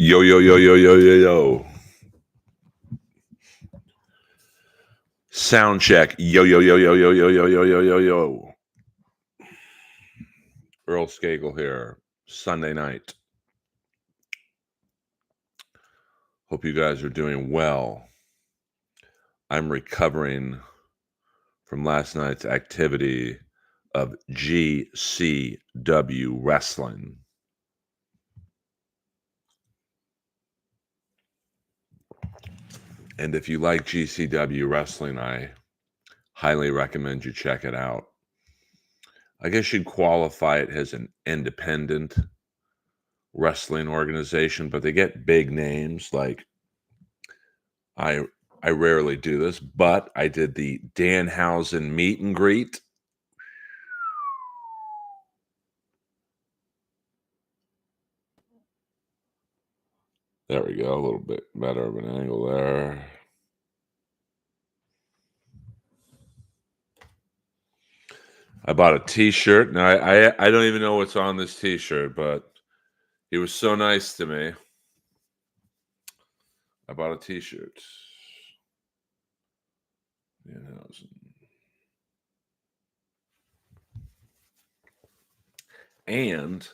Yo, yo, yo, yo, yo, yo, yo. Sound check. Yo, yo, yo, yo, yo, yo, yo, yo, yo, yo, yo. Earl Skagel here. Sunday night. Hope you guys are doing well. I'm recovering from last night's activity of GCW wrestling. And if you like GCW wrestling, I highly recommend you check it out. I guess you'd qualify it as an independent wrestling organization, but they get big names. Like I rarely do this, but I did the Danhausen meet and greet. There we go, a little bit better of an angle there. I bought a t-shirt. Now I don't even know what's on this t-shirt, but he was so nice to me. I bought a t-shirt. And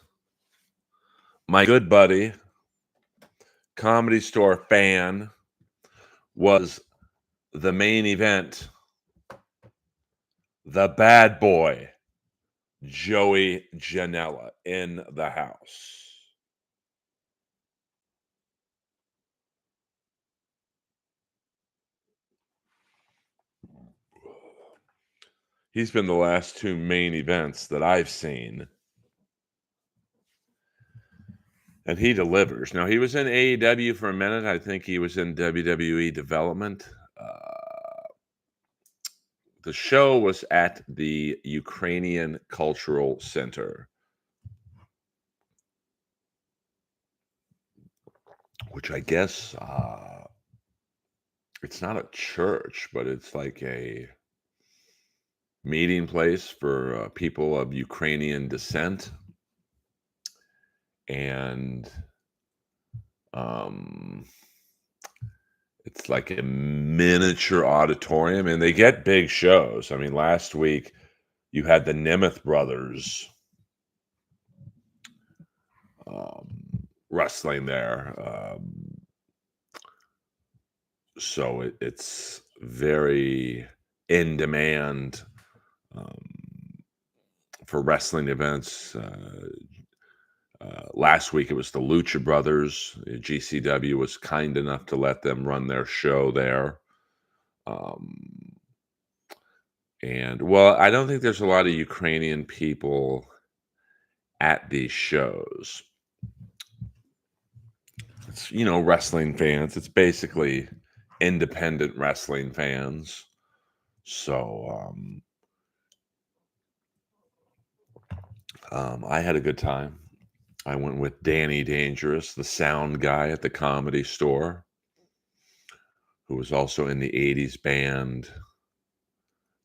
my good buddy, Comedy Store fan, was the main event. The bad boy, Joey Janela, in the house. He's been the last two main events that I've seen. And he delivers. Now, he was in AEW for a minute. I think he was in WWE Development. The show was at the Ukrainian Cultural Center, which I guess it's not a church, but it's like a meeting place for people of Ukrainian descent. And it's like a miniature auditorium, and they get big shows. I mean, last week you had the Nemeth brothers wrestling there. So it's very in demand for wrestling events. Last week it was the Lucha Brothers. GCW was kind enough to let them run their show there. And well, I don't think there's a lot of Ukrainian people at these shows. It's, wrestling fans. It's basically independent wrestling fans. So I had a good time. I went with Danny Dangerous, the sound guy at the Comedy Store, who was also in the 80s band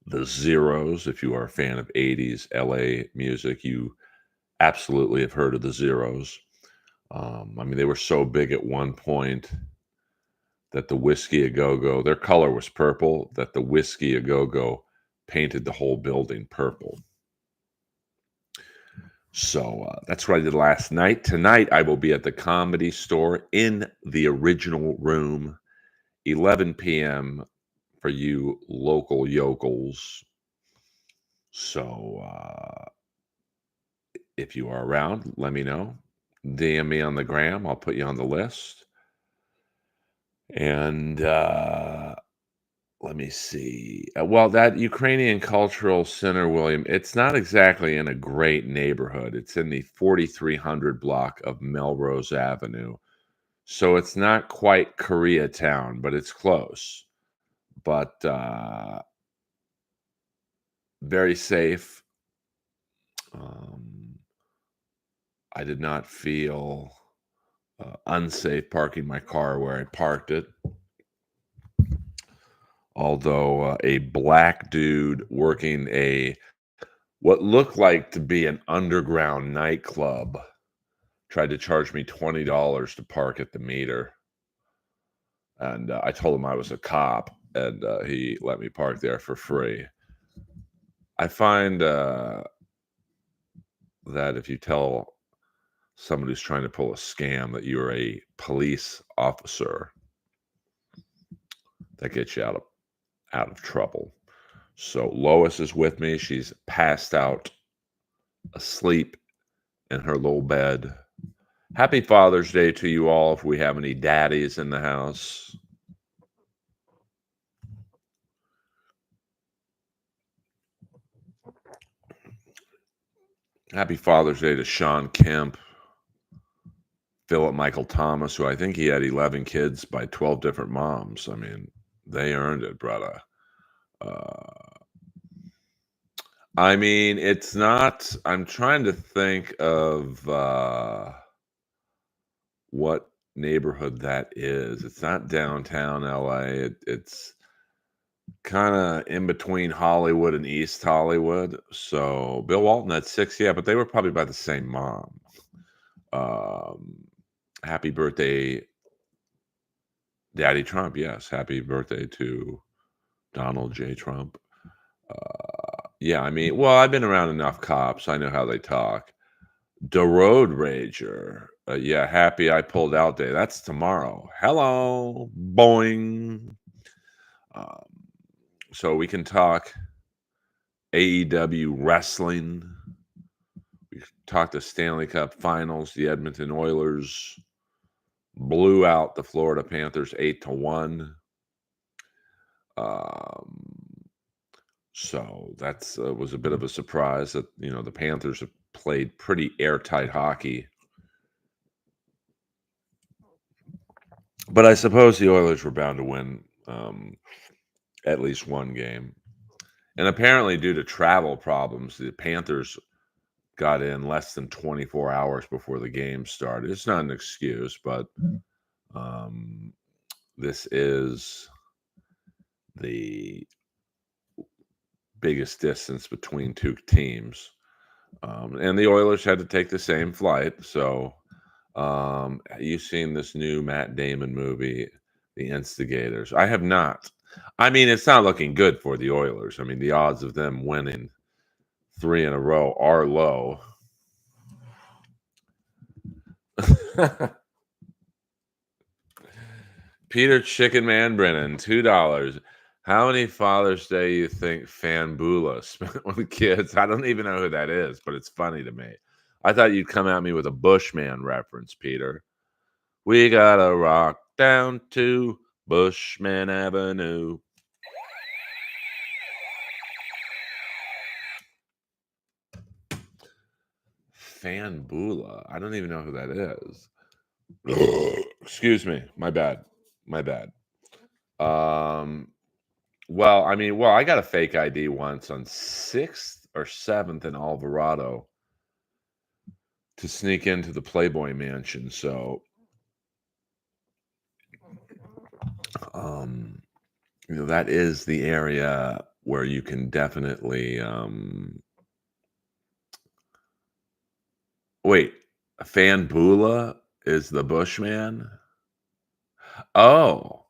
The Zeros. If you are a fan of 80s LA music, you absolutely have heard of The Zeros. I mean, they were so big at one point that the Whiskey A Go-Go, their color was purple, that the Whiskey A Go-Go painted the whole building purple. So that's what I did last night. Tonight, I will be at the Comedy Store in the original room, 11 p.m. for you local yokels. So if you are around, let me know. DM me on the gram. I'll put you on the list. And let me see. Well, that Ukrainian Cultural Center, William, it's not exactly in a great neighborhood. It's in the 4300 block of Melrose Avenue. So it's not quite Koreatown, but it's close. But very safe. I did not feel unsafe parking my car where I parked it. Although a black dude working what looked like to be an underground nightclub tried to charge me $20 to park at the meter, and I told him I was a cop, and he let me park there for free. I find that if you tell someone who's trying to pull a scam that you're a police officer, that gets you out of trouble. So Lois is with me. She's passed out asleep in her little bed. Happy Father's Day to you all if we have any daddies in the house. Happy Father's Day to Sean Kemp, Philip Michael Thomas, who I think he had 11 kids by 12 different moms. I mean, they earned it, brother. I mean, it's not. I'm trying to think of what neighborhood that is. It's not downtown LA. It's kind of in between Hollywood and East Hollywood. So Bill Walton had 6, yeah, but they were probably by the same mom. Um, happy birthday, Daddy Trump. Yes, happy birthday to Donald J. Trump. Yeah, I mean, well, I've been around enough cops. I know how they talk. The Road Rager. Yeah, happy I pulled out day. That's tomorrow. Hello, boing. Um, so we can talk AEW wrestling. We talked the Stanley Cup Finals. The Edmonton Oilers blew out the Florida Panthers 8-1. So that's was a bit of a surprise that the Panthers have played pretty airtight hockey. But I suppose the Oilers were bound to win at least one game. And apparently, due to travel problems, the Panthers got in less than 24 hours before the game started. It's not an excuse, but this is the biggest distance between two teams. And the Oilers had to take the same flight. So you've seen this new Matt Damon movie, The Instigators. I have not. I mean, it's not looking good for the Oilers. I mean, the odds of them winning 3 in a row are low. Peter Chicken Man Brennan, $2. How many Father's Day you think Fanbula spent with kids? I don't even know who that is, but it's funny to me. I thought you'd come at me with a Bushman reference, Peter. We gotta rock down to Bushman Avenue. Fanbula. I don't even know who that is. Excuse me. My bad. Well, I got a fake ID once on 6th or 7th in Alvarado to sneak into the Playboy Mansion. So, that is the area where you can definitely. Wait, Fanbula is the Bushman? Oh.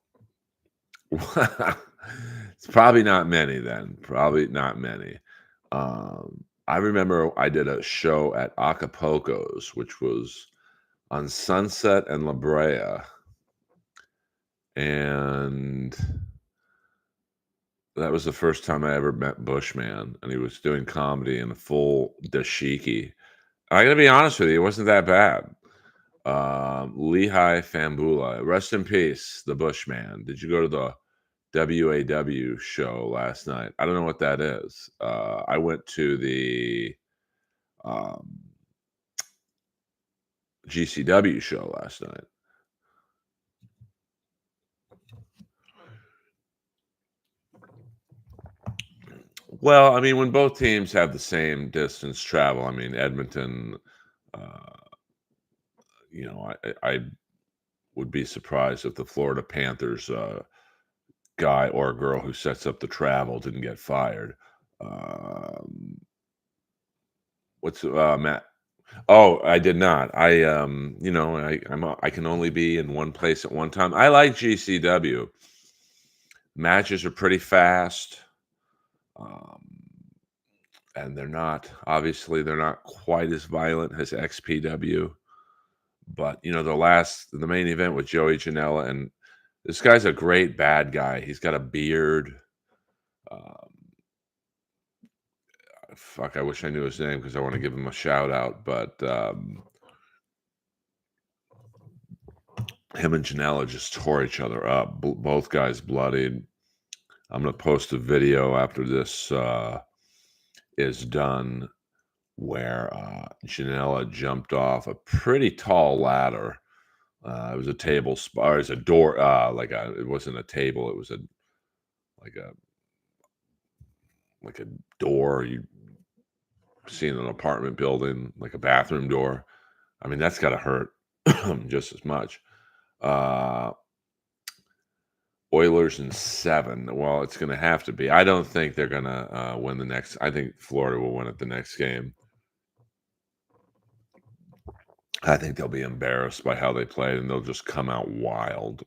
It's probably not many then. Probably not many. I remember I did a show at Acapulco's, which was on Sunset and La Brea. And that was the first time I ever met Bushman. And he was doing comedy in a full dashiki. I got to be honest with you, it wasn't that bad. Lehigh Fambula. Rest in peace, the Bushman. Did you go to the WAW show last night? I don't know what that is. I went to the GCW show last night. Well, I mean, when both teams have the same distance travel, I mean, Edmonton, I would be surprised if the Florida Panthers guy or girl who sets up the travel didn't get fired. What's Matt? Oh, I did not. I can only be in one place at one time. I like GCW. Matches are pretty fast. Um, and they're not quite as violent as XPW. But the main event with Joey Janela, and this guy's a great bad guy. He's got a beard. Um, Fuck, I wish I knew his name because I want to give him a shout out. But him and Janela just tore each other up. Both guys bloodied. I'm gonna post a video after this is done where Janela jumped off a pretty tall ladder. It was a table spot. It was a door. It wasn't a table. It was like a like a door you see in an apartment building, like a bathroom door. I mean, that's got to hurt just as much. Uh, Oilers in 7. Well, it's going to have to be. I don't think they're going to win the next. I think Florida will win it the next game. I think they'll be embarrassed by how they played, and they'll just come out wild.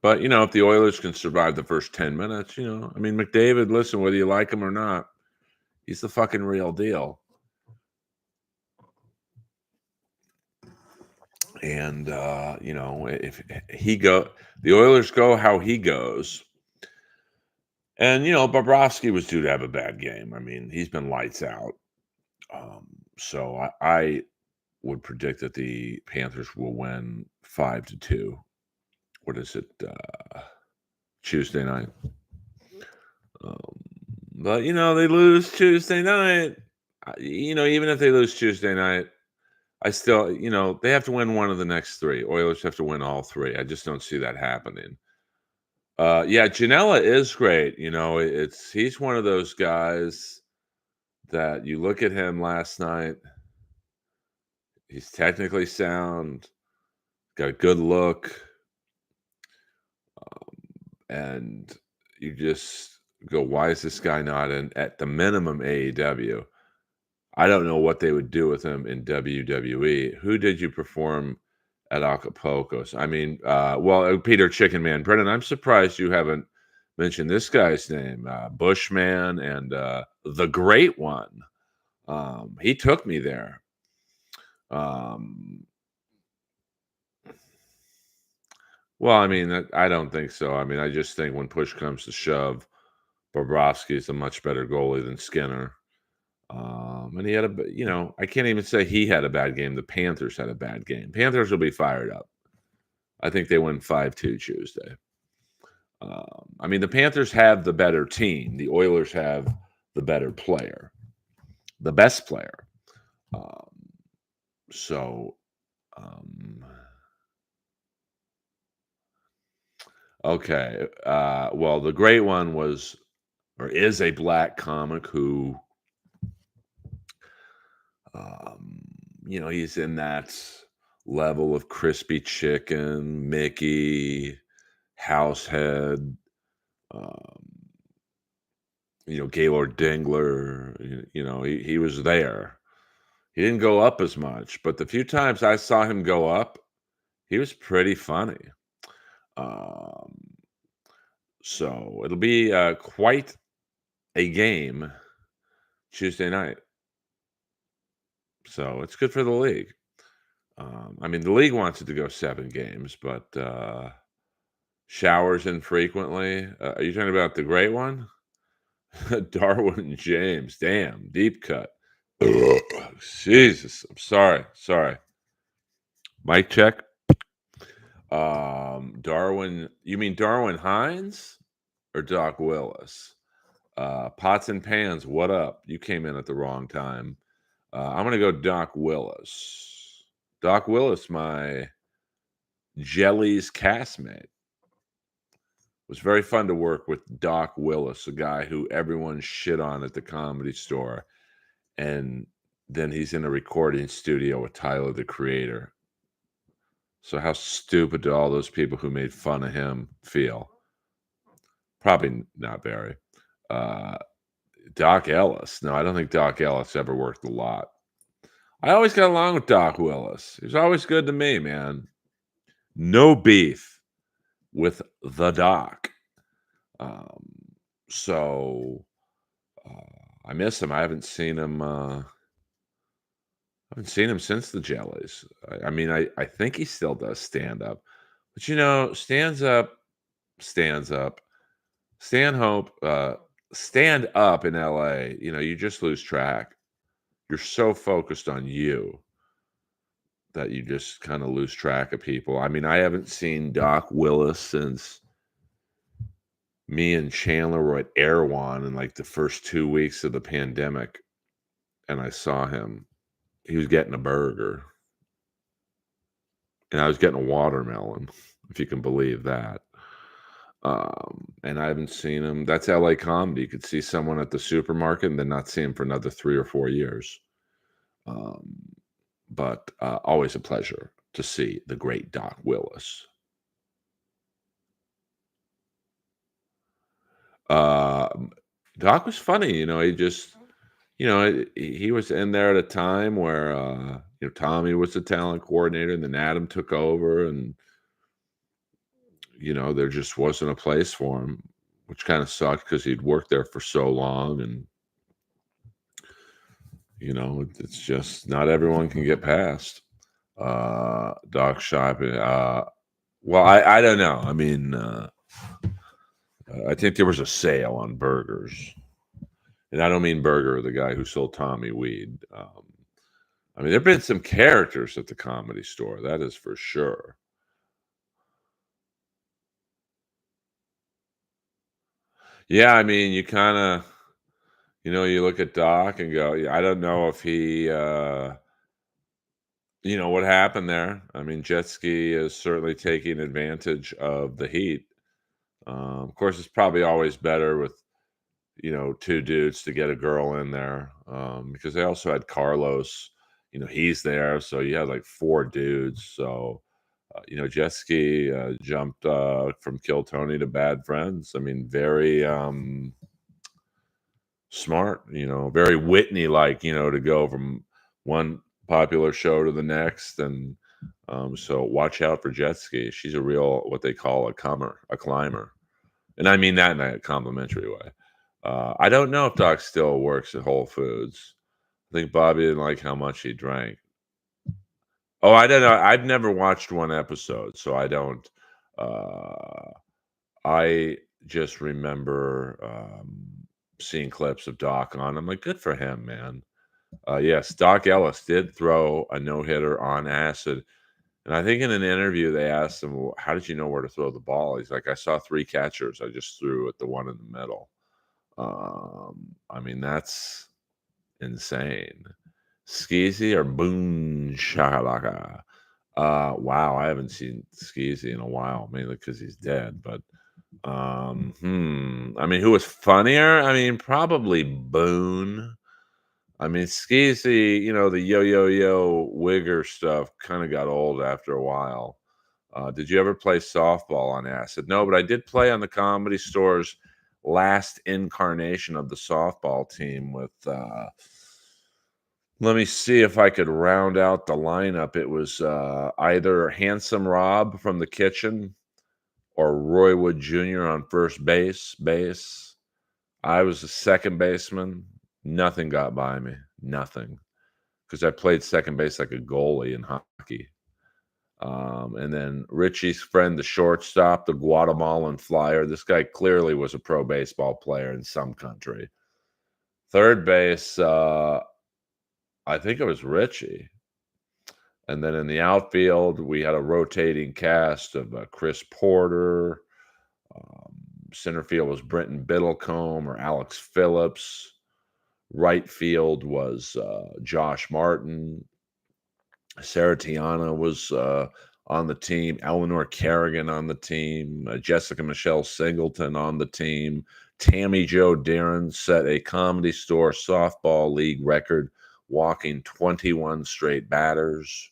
But if the Oilers can survive the first 10 minutes, I mean, McDavid, listen, whether you like him or not, he's the fucking real deal. And if the Oilers go how he goes. And Bobrovsky was due to have a bad game. I mean, he's been lights out. So I would predict that the Panthers will win 5-2. What is it? Tuesday night. But they lose Tuesday night. Even if they lose Tuesday night, I still, they have to win one of the next 3. Oilers have to win all 3. I just don't see that happening. Yeah, Janela is great. He's one of those guys that you look at him last night. He's technically sound, got a good look, and you just go, why is this guy not in at the minimum AEW? I don't know what they would do with him in WWE. Who did you perform at Acapulco's? I mean, Peter Chicken Man. Brennan, I'm surprised you haven't mentioned this guy's name, Bushman and the Great One. He took me there. Well, I mean, I don't think so. I mean, I just think when push comes to shove, Bobrovsky is a much better goalie than Skinner. And he had I can't even say he had a bad game. The Panthers had a bad game. Panthers will be fired up. I think they win 5-2 Tuesday. I mean, the Panthers have the better team. The Oilers have the better player, the best player. Okay. Well, the Great One was or is a black comic who he's in that level of Crispy Chicken, Mickey, Househead, Gaylord Dingler. He was there. He didn't go up as much, but the few times I saw him go up, he was pretty funny. So it'll be quite a game Tuesday night. So it's good for the league. I mean, the league wants it to go 7 games, but showers infrequently. Are you talking about the Great One? Darwin James. Damn, deep cut. Jesus, I'm sorry. Mic check. Darwin. You mean Darwin Hines or Doc Willis? Pots and Pans. What up? You came in at the wrong time. I'm gonna go Doc Willis. Doc Willis, my Jelly's castmate. It was very fun to work with Doc Willis, a guy who everyone shit on at the Comedy Store, and then he's in a recording studio with Tyler the Creator. So how stupid do all those people who made fun of him feel? Probably not very. Doc Ellis. No, I don't think Doc Ellis ever worked a lot. I always got along with Doc Willis. He was always good to me, man. No beef with the Doc. Um, so I miss him. I haven't seen him since the Jellies. I mean, I think he still does stand up, but stands up. Stanhope, stand up in LA. You just lose track. You're so focused on you that you just kind of lose track of people. I mean, I haven't seen Doc Willis since me and Chandler were at Erewhon in like the first 2 weeks of the pandemic, and I saw him. He was getting a burger, and I was getting a watermelon, if you can believe that. And I haven't seen him. That's LA comedy. You could see someone at the supermarket and then not see him for another 3 or 4 years. Um, but always a pleasure to see the great Doc Willis. Uh, Doc was funny. He was in there at a time where Tommy was the talent coordinator, and then Adam took over, and there just wasn't a place for him, which kind of sucked because he'd worked there for so long, and it's just not everyone can get past Doc shopping. Well, I don't know. I mean, I think there was a sale on burgers, and I don't mean Burger, the guy who sold Tommy weed. I mean, there've been some characters at the Comedy Store, that is for sure. Yeah, I mean, you kind of, you look at Doc and go, yeah, I don't know if he, what happened there. I mean, jet ski is certainly taking advantage of the heat. Of course, it's probably always better with two dudes to get a girl in there, because they also had Carlos. He's there, so you had like four dudes. So jet ski jumped from Kill Tony to Bad Friends. I mean, very smart. Very Whitney like. To go from one popular show to the next, and so watch out for jet ski. She's a real what they call a climber. And I mean that in a complimentary way. I don't know if Doc still works at Whole Foods. I think Bobby didn't like how much he drank. Oh, I don't know. I've never watched one episode, so I don't. Uh, I just remember seeing clips of Doc on. I'm like, good for him, man. Yes, Doc Ellis did throw a no hitter on acid. And I think in an interview, they asked him, well, how did you know where to throw the ball? He's like, I saw three catchers. I just threw at the one in the middle. I mean, that's insane. Skeezy or Boone Shakalaka? Wow, I haven't seen Skeezy in a while, mainly because he's dead. But I mean, who was funnier? I mean, probably Boone. I mean, Skeezy, the yo wigger stuff kind of got old after a while. Did you ever play softball on acid? No, but I did play on the Comedy Store's last incarnation of the softball team with let me see if I could round out the lineup. It was either Handsome Rob from the kitchen or Roy Wood Jr. on first base. I was the second baseman. Nothing got by me. Nothing. Because I played second base like a goalie in hockey. And then Richie's friend, the shortstop, the Guatemalan flyer. This guy clearly was a pro baseball player in some country. Third base, I think it was Richie. And then in the outfield, we had a rotating cast of Chris Porter. Um, Center field was Brenton Biddlecombe or Alex Phillips. Right field was Josh Martin. Sarah Tiana was on the team. Eleanor Kerrigan on the team. Jessica Michelle Singleton on the team. Tammy Jo Darren set a Comedy Store softball league record, walking 21 straight batters.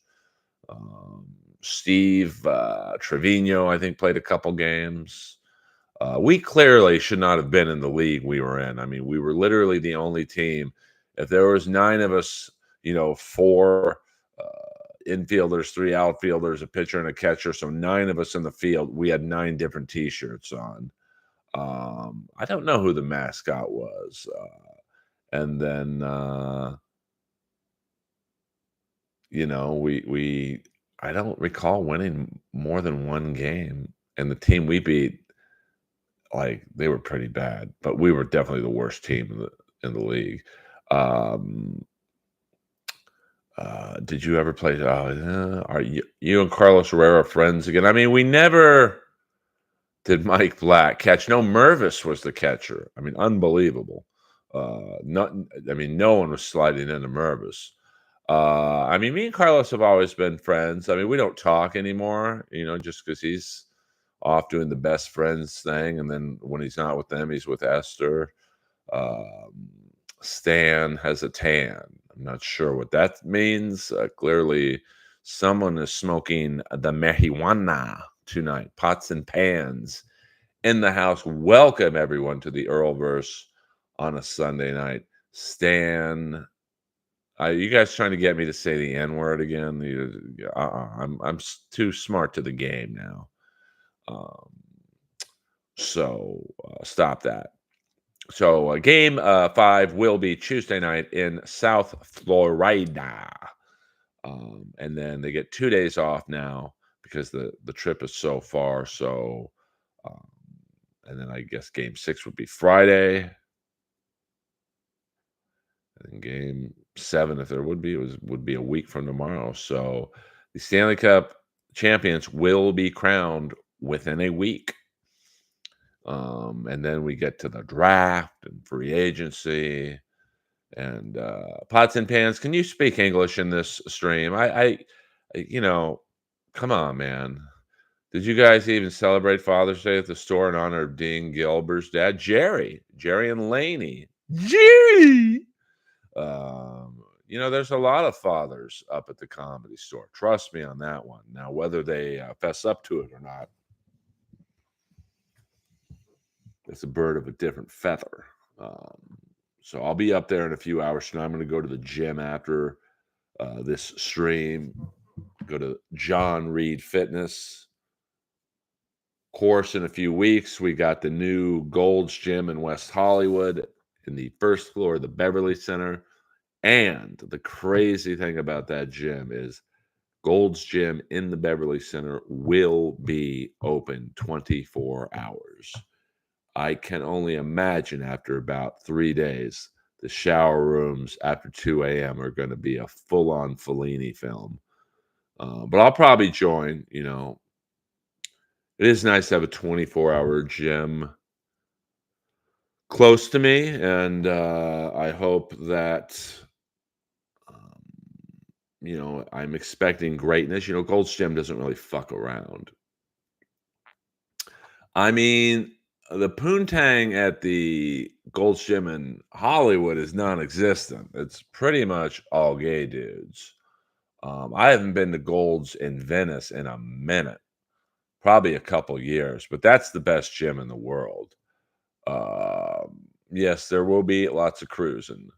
Steve Trevino, I think, played a couple games. We clearly should not have been in the league we were in. I mean, we were literally the only team. If there was nine of us, 4 infielders, 3 outfielders, a pitcher, and a catcher. So 9 of us in the field. We had 9 different T-shirts on. I don't know who the mascot was. And then we I don't recall winning more than one game, and the team we beat, like, they were pretty bad, but we were definitely the worst team in the league. Um, did you ever play? Are you and Carlos Herrera friends again? I mean, we never did Mike Black catch. No, Mervis was the catcher. I mean, unbelievable. Not, I mean, no one was sliding into Mervis. I mean, me and Carlos have always been friends. I mean, we don't talk anymore, just because he's off doing the best friends thing, and then when he's not with them, he's with Esther. Um, Stan has a tan. I'm not sure what that means. Clearly, someone is smoking the marijuana tonight. Pots and pans in the house. Welcome everyone to the Earlverse on a Sunday night. Stan, you guys trying to get me to say the N word again? I'm too smart to the game now. So stop that. So game 5 will be Tuesday night in South Florida. And then they get 2 days off now because the trip is so far. So, um, and then I guess game 6 would be Friday. And game 7, if there would be, would be a week from tomorrow. So the Stanley Cup champions will be crowned within a week. And then we get to the draft and free agency and pots and pans. Can you speak English in this stream? Come on, man. Did you guys even celebrate Father's Day at the store in honor of Dean Gilbert's dad, Jerry and Laney? Jerry. There's a lot of fathers up at the Comedy Store. Trust me on that one. Now, whether they fess up to it or not, it's a bird of a different feather. So I'll be up there in a few hours tonight. I'm going to go to the gym after this stream. Go to John Reed Fitness course in a few weeks. We got the new Gold's Gym in West Hollywood in the first floor of the Beverly Center. And the crazy thing about that gym is Gold's Gym in the Beverly Center will be open 24 hours. I can only imagine after about 3 days, the shower rooms after 2 a.m. are going to be a full-on Fellini film. But I'll probably join, It is nice to have a 24-hour gym close to me, and I hope that, I'm expecting greatness. Gold's Gym doesn't really fuck around. I mean, the poontang at the Gold's Gym in Hollywood is non-existent. It's pretty much all gay dudes. I haven't been to Gold's in Venice in a minute, probably a couple years, but that's the best gym in the world. Yes, there will be lots of cruising.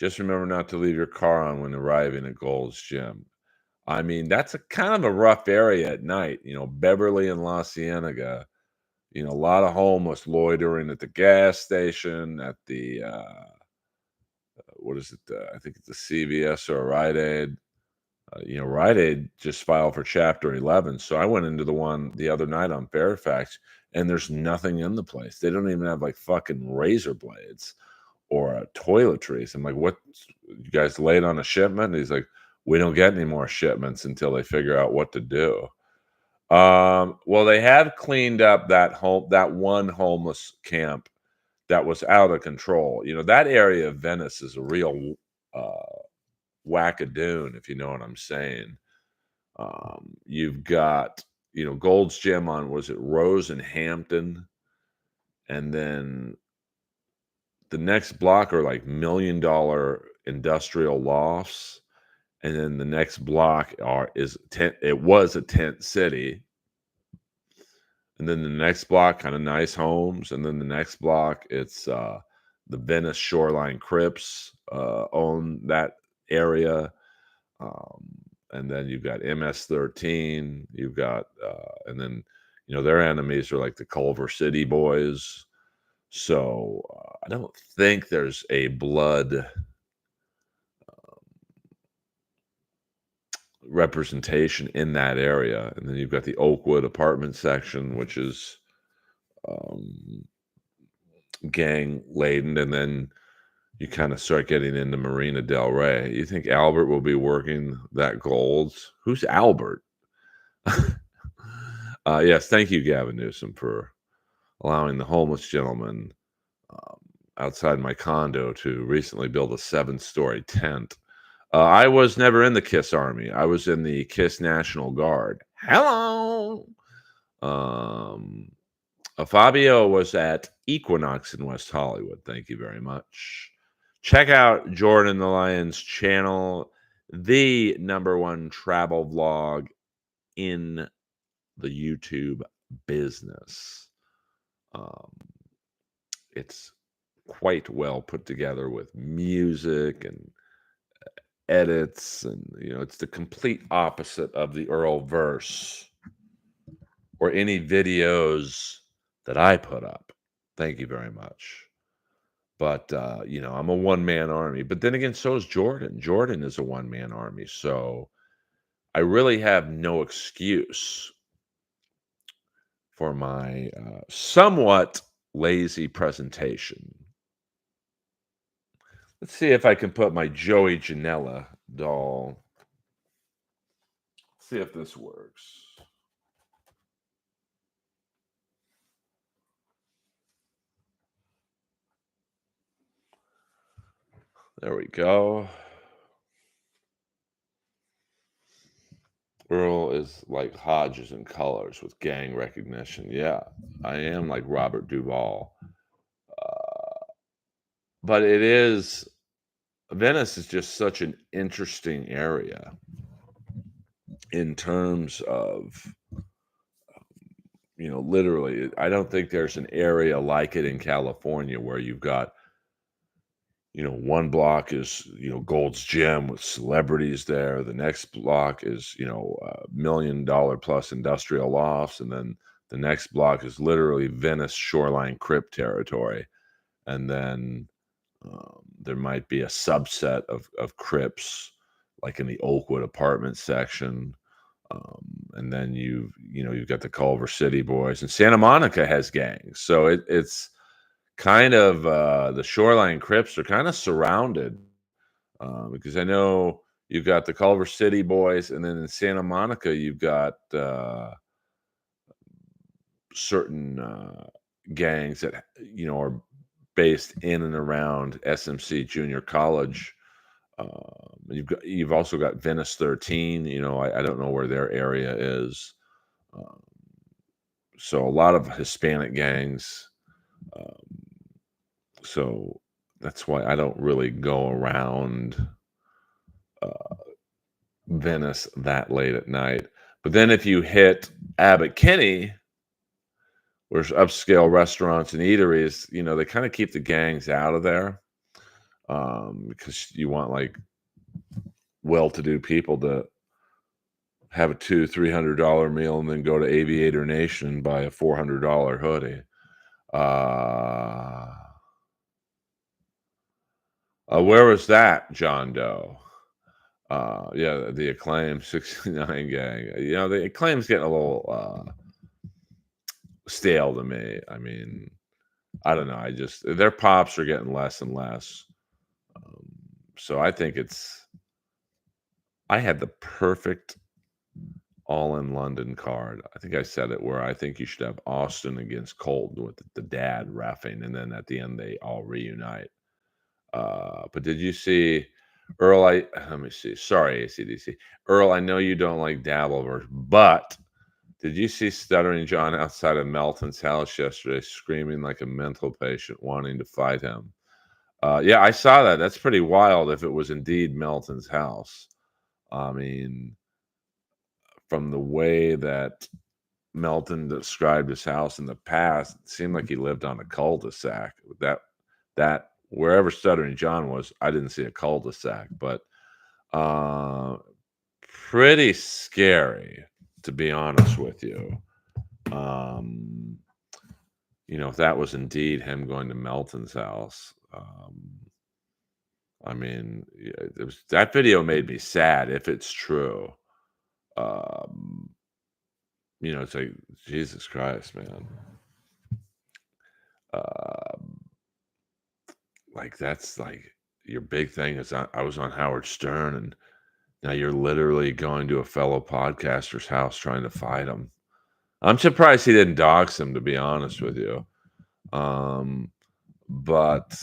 Just remember not to leave your car on when arriving at Gold's Gym. I mean, that's a kind of a rough area at night. Beverly and La Cienega. A lot of homeless loitering at the gas station, at the what is it? I think it's a CVS or a Rite Aid. Rite Aid just filed for Chapter 11. So I went into the one the other night on Fairfax, and there's nothing in the place. They don't even have like fucking razor blades or toiletries. I'm like, what? You guys late on a shipment? And he's like, we don't get any more shipments until they figure out what to do. Well, they have cleaned up that one homeless camp that was out of control. That area of Venice is a real wackadoon, if you know what I'm saying. You've got, Gold's Gym on, was it Rose and Hampton? And then the next block are like $1 million industrial lofts. And then the next block it was a tent city. And then the next block, kind of nice homes. And then the next block, it's the Venice Shoreline Crips own that area. Um, and then you've got MS-13. You've got, and then their enemies are like the Culver City boys. So I don't think there's a blood representation in that area. And then you've got the Oakwood apartment section, which is um, gang laden, and then you kind of start getting into Marina Del Rey. You think Albert will be working that gold? Who's Albert? Yes, thank you, Gavin Newsom, for allowing the homeless gentleman um, outside my condo to recently build a 7-story tent. I was never in the KISS Army. I was in the KISS National Guard. Hello. Um, Fabio was at Equinox in West Hollywood. Thank you very much. Check out Jordan the Lion's channel, the #1 travel vlog in the YouTube business. It's quite well put together with music and edits, and it's the complete opposite of the Earlverse or any videos that I put up. Thank you very much. But I'm a one-man army. But then again, so is Jordan. Jordan is a one-man army. So I really have no excuse for my somewhat lazy presentation. Let's see if I can put my Joey Janela doll. See if this works. There we go. Earl is like Hodges in colors with gang recognition. Yeah, I am like Robert Duvall. But Venice is just such an interesting area in terms of, literally, I don't think there's an area like it in California where you've got, one block is, Gold's Gym with celebrities there. The next block is, $1 million plus industrial lofts. And then the next block is literally Venice shoreline Crip territory. And then there might be a subset of Crips, like in the Oakwood apartment section. And then you've got the Culver City boys, and Santa Monica has gangs. So it's kind of the shoreline Crips are kind of surrounded because I know you've got the Culver City boys, and then in Santa Monica you've got certain gangs that are based in and around SMC Junior College. You've also got Venice 13. I don't know where their area is. So a lot of Hispanic gangs. So that's why I don't really go around Venice that late at night. But then if you hit Abbot Kinney, where's upscale restaurants and eateries, they kind of keep the gangs out of there because you want like well-to-do people to have a $200-300 meal and then go to Aviator Nation and buy a $400 hoodie. Where was that, John Doe? Yeah, the Acclaim 69 gang. The Acclaim's getting a little stale to me. I mean, I don't know. Their pops are getting less and less. So I think I had the perfect All in London card. I think I said it where I think you should have Austin against Colton with the dad reffing, and then at the end they all reunite. But did you see Earl? Let me see. Sorry, ACDC. Earl, I know you don't like Dabbleverse, but did you see Stuttering John outside of Melton's house yesterday, screaming like a mental patient, wanting to fight him? Yeah, I saw that. That's pretty wild if it was indeed Melton's house. I mean, from the way that Melton described his house in the past, it seemed like he lived on a cul-de-sac. That wherever Stuttering John was, I didn't see a cul-de-sac, but Uh, Pretty scary, to be honest with you. Um, if that was indeed him going to Melton's house, I mean, yeah, that video made me sad if it's true. Um, it's like Jesus Christ, man. Um, like that's like your big thing is I was on Howard Stern, and now you're literally going to a fellow podcaster's house trying to fight him. I'm surprised he didn't dox him, to be honest with you. Um, but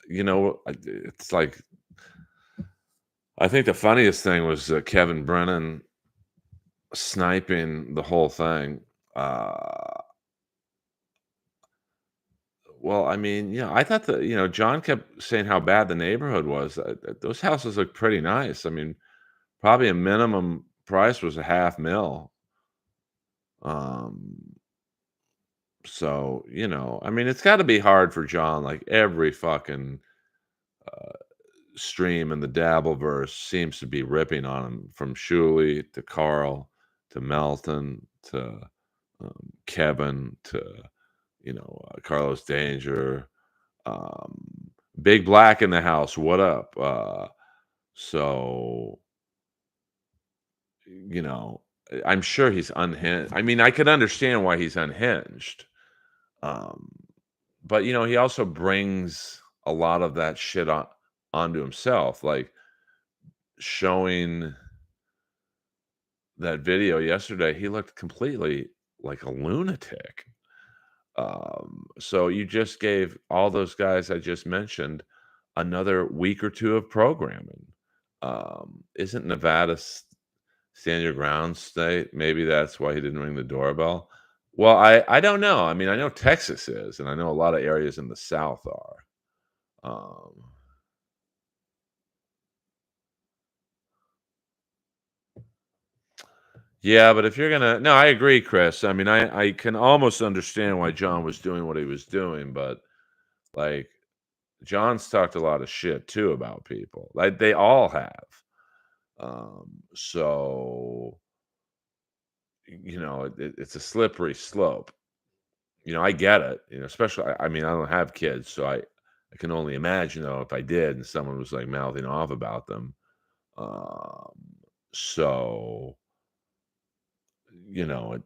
it's like I think the funniest thing was Kevin Brennan sniping the whole thing. Uh, well, I mean, I thought that John kept saying how bad the neighborhood was. Those houses look pretty nice. I mean, probably a minimum price was a half mil. Um, so I mean, it's got to be hard for John. Like every fucking stream in the Dabbleverse seems to be ripping on him, from Shuley to Carl to Melton to Kevin to Carlos Danger, um, Big Black in the house. What up? So you know, I'm sure he's unhinged. I mean, I could understand why he's unhinged, um, but he also brings a lot of that shit onto himself, like showing that video yesterday. He looked completely like a lunatic. So you just gave all those guys I just mentioned another week or two of programming. Isn't Nevada stand your ground state? Maybe that's why he didn't ring the doorbell. Well, I don't know. I mean, I know Texas is, and I know a lot of areas in the South are. Um, yeah, but if you're gonna, no, I agree, Chris. I mean, I can almost understand why John was doing what he was doing, but like John's talked a lot of shit too about people. Like they all have. So it's a slippery slope. I get it. Especially I mean, I don't have kids, so I can only imagine though if I did and someone was like mouthing off about them. Um, so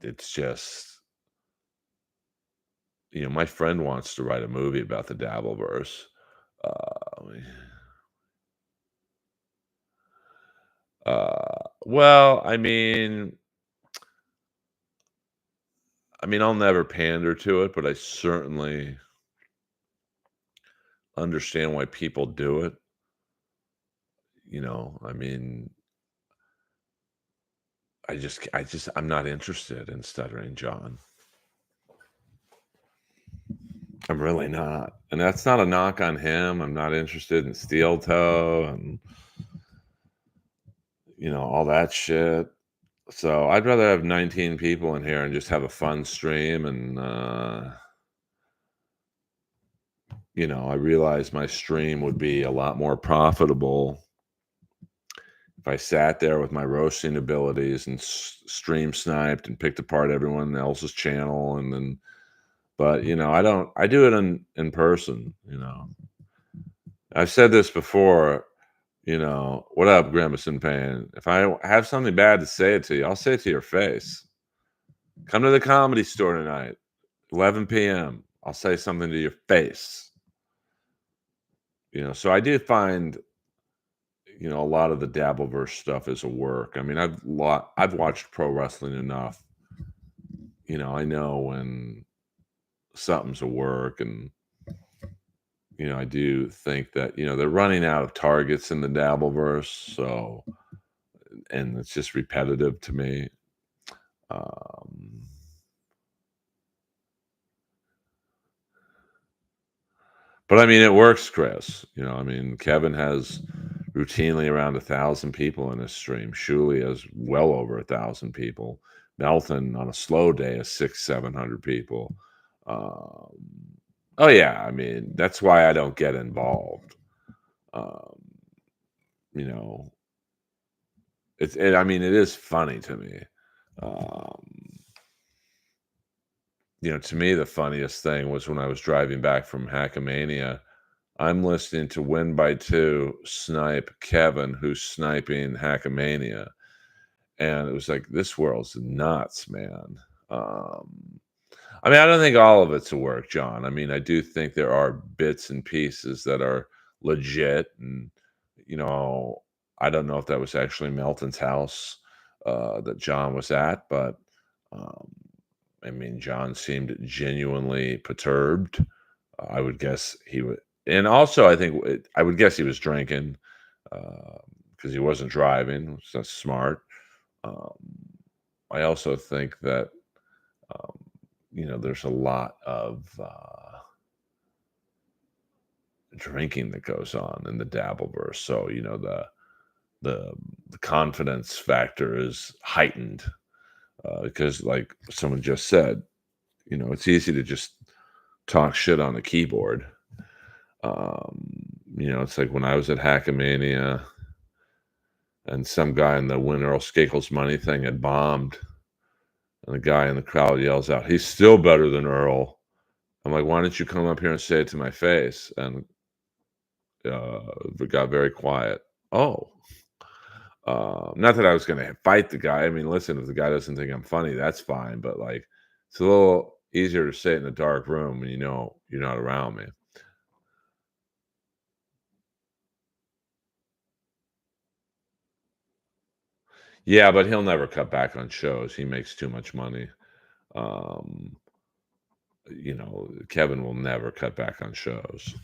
it's just my friend wants to write a movie about the Dabbleverse. Uh, well, I mean, I'll never pander to it, but I certainly understand why people do it. I mean, I'm not interested in stuttering John. I'm really not. And that's not a knock on him. I'm not interested in steel toe and all that shit. So I'd rather have 19 people in here and just have a fun stream. And I realize my stream would be a lot more profitable if I sat there with my roasting abilities and stream sniped and picked apart everyone else's channel, and then, but I do it in person. I've said this before. What up, Grimace and Pain? If I have something bad to say it to you, I'll say it to your face. Come to the Comedy Store tonight, 11 p.m. I'll say something to your face. So I do find a lot of the Dabbleverse stuff is a work. I mean, I've watched pro wrestling enough. I know when something's a work, and I do think that they're running out of targets in the Dabbleverse, so and it's just repetitive to me. Um, but I mean, it works, Chris. I mean, Kevin has routinely around 1,000 people in his stream. Shuley has well over 1,000 people. Melton on a slow day is 700 people. Um, oh yeah, I mean that's why I don't get involved. Um, you know, I mean, it is funny to me. Um, to me, the funniest thing was when I was driving back from Hackamania. I'm listening to Win by Two snipe Kevin, who's sniping Hackamania. And it was like, this world's nuts, man. Um, I mean, I don't think all of it's a work, John. I mean, I do think there are bits and pieces that are legit. And, you know, I don't know if that was actually Melton's house that John was at, but um, I mean, John seemed genuinely perturbed. I would guess he would, and also I think I would guess he was drinking because he wasn't driving. So that's smart. Um, I also think that um, there's a lot of drinking that goes on in the Dabbleverse. So the the confidence factor is heightened because, like someone just said, it's easy to just talk shit on a keyboard. It's like when I was at Hackamania and some guy in the Win Earl Skakel's money thing had bombed, and the guy in the crowd yells out, "He's still better than Earl." I'm like, "Why don't you come up here and say it to my face?" And it got very quiet. Oh, not that I was going to fight the guy. I mean, listen, if the guy doesn't think I'm funny, that's fine. But like, it's a little easier to say it in a dark room when you're not around me. Yeah, but he'll never cut back on shows. He makes too much money. Um, Kevin will never cut back on shows.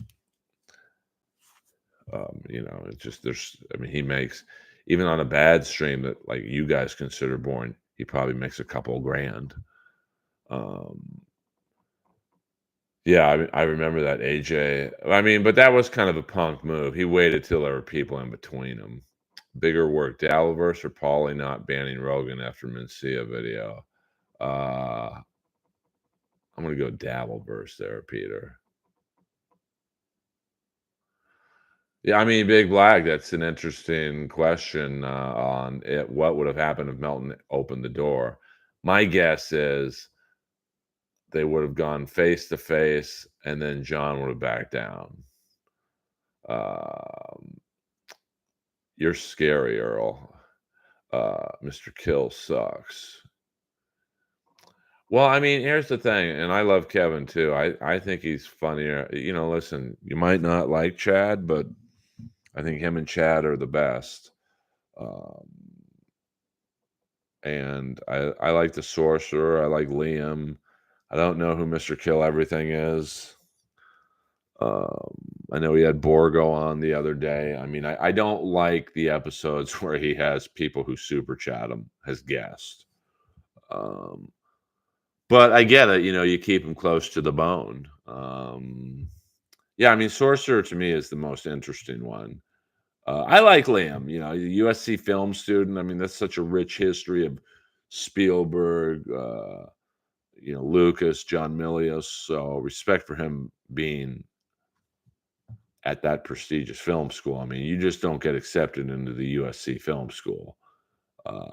It's just I mean, he makes even on a bad stream that like you guys consider boring, he probably makes a couple grand. Um, yeah, I remember that AJ. I mean, but that was kind of a punk move. He waited till there were people in between them. Bigger work, Dalverse or Paulie not banning Rogan after Mencia video. Uh, I'm gonna go Dabbleverse there, Peter. Yeah, I mean, Big Black, that's an interesting question on it. What would have happened if Melton opened the door? My guess is they would have gone face to face, and then John would have backed down. Um, you're scary, Earl. Mr. Kill sucks. Well, I mean, here's the thing, and I love Kevin too. I think he's funnier. Listen, you might not like Chad, but I think him and Chad are the best. Um, and I like the sorcerer. I like Liam. I don't know who Mr. Kill Everything is. Um, I know he had Borgo on the other day. I mean, I don't like the episodes where he has people who super chat him as guests. Um, but I get it. You keep him close to the bone. Yeah, I mean, sorcerer to me is the most interesting one. I like Liam, USC film student. I mean, that's such a rich history of Spielberg, Lucas, John Milius. So respect for him being at that prestigious film school. I mean, you just don't get accepted into the USC film school. Uh,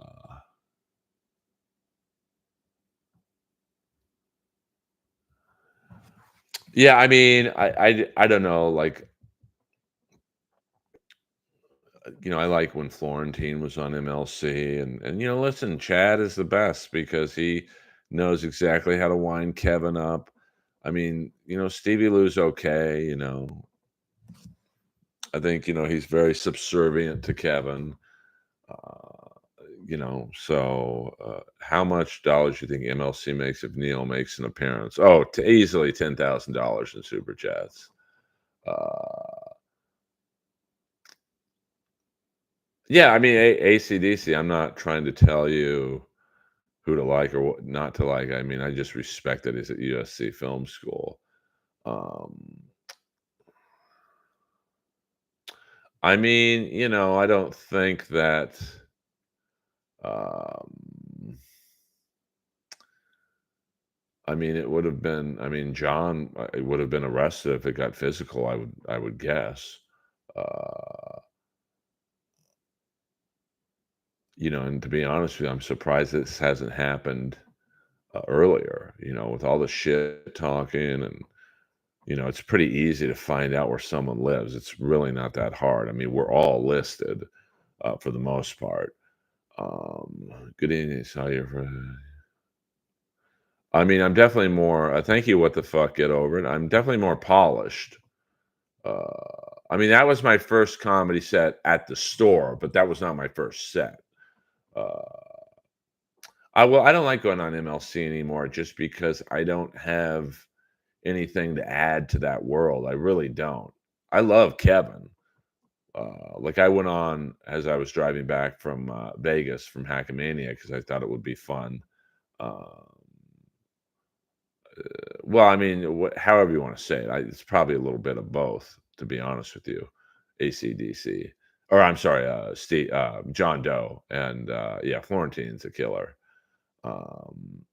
yeah, I mean, I don't know. Like, I like when Florentine was on MLC, and listen, Chad is the best because he knows exactly how to wind Kevin up. I mean, Stevie Lou's okay. I think he's very subservient to Kevin. Uh, how much dollars do you think MLC makes if Neil makes an appearance? Oh, easily $10,000 in super chats. Uh, yeah, I mean ACDC. I'm not trying to tell you who to like or what not to like. I mean, I just respect that he's at USC Film School. Um, I mean, I don't think that. Um, I mean, it would have been. I mean, John it would have been arrested if it got physical. I would guess. Uh, and to be honest with you, I'm surprised this hasn't happened earlier, with all the shit talking and, it's pretty easy to find out where someone lives. It's really not that hard. I mean, we're all listed for the most part. Good evening. Saw you for. I mean, I'm definitely more. Thank you. What the fuck? Get over it. I'm definitely more polished. I mean, that was my first comedy set at the store, but that was not my first set. Uh, I don't like going on MLC anymore just because I don't have anything to add to that world. I really don't. I love Kevin. Like I went on as I was driving back from Vegas from Hackamania because I thought it would be fun. Um, well, I mean, however you want to say it, it's probably a little bit of both, to be honest with you. ACDC, or I'm sorry, Steve, John Doe, and yeah, Florentine's a killer. Um,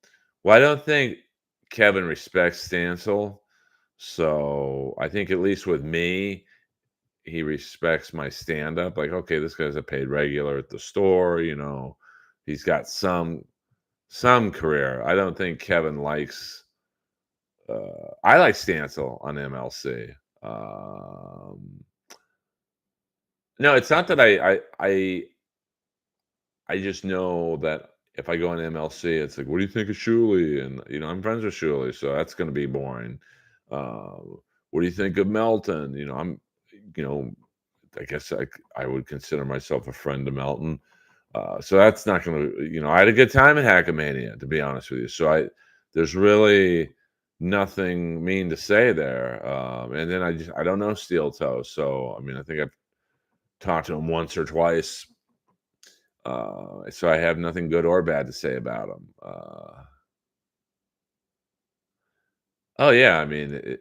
well, I don't think Kevin respects Stancil, so I think at least with me, he respects my stand-up. Like, okay, this guy's a paid regular at the store. He's got some career. I don't think Kevin likes. I like Stancil on MLC. No, it's not that I just know that if I go on MLC, it's like, what do you think of Shuley? And I'm friends with Shuley, so that's going to be boring. What do you think of Melton? You know, I guess I would consider myself a friend to Melton. So that's not going to, I had a good time at Hackamania, to be honest with you. So there's really nothing mean to say there. And then I don't know Steel Toe. So, I mean, I think I've talked to him once or twice. So I have nothing good or bad to say about him. Oh yeah, I mean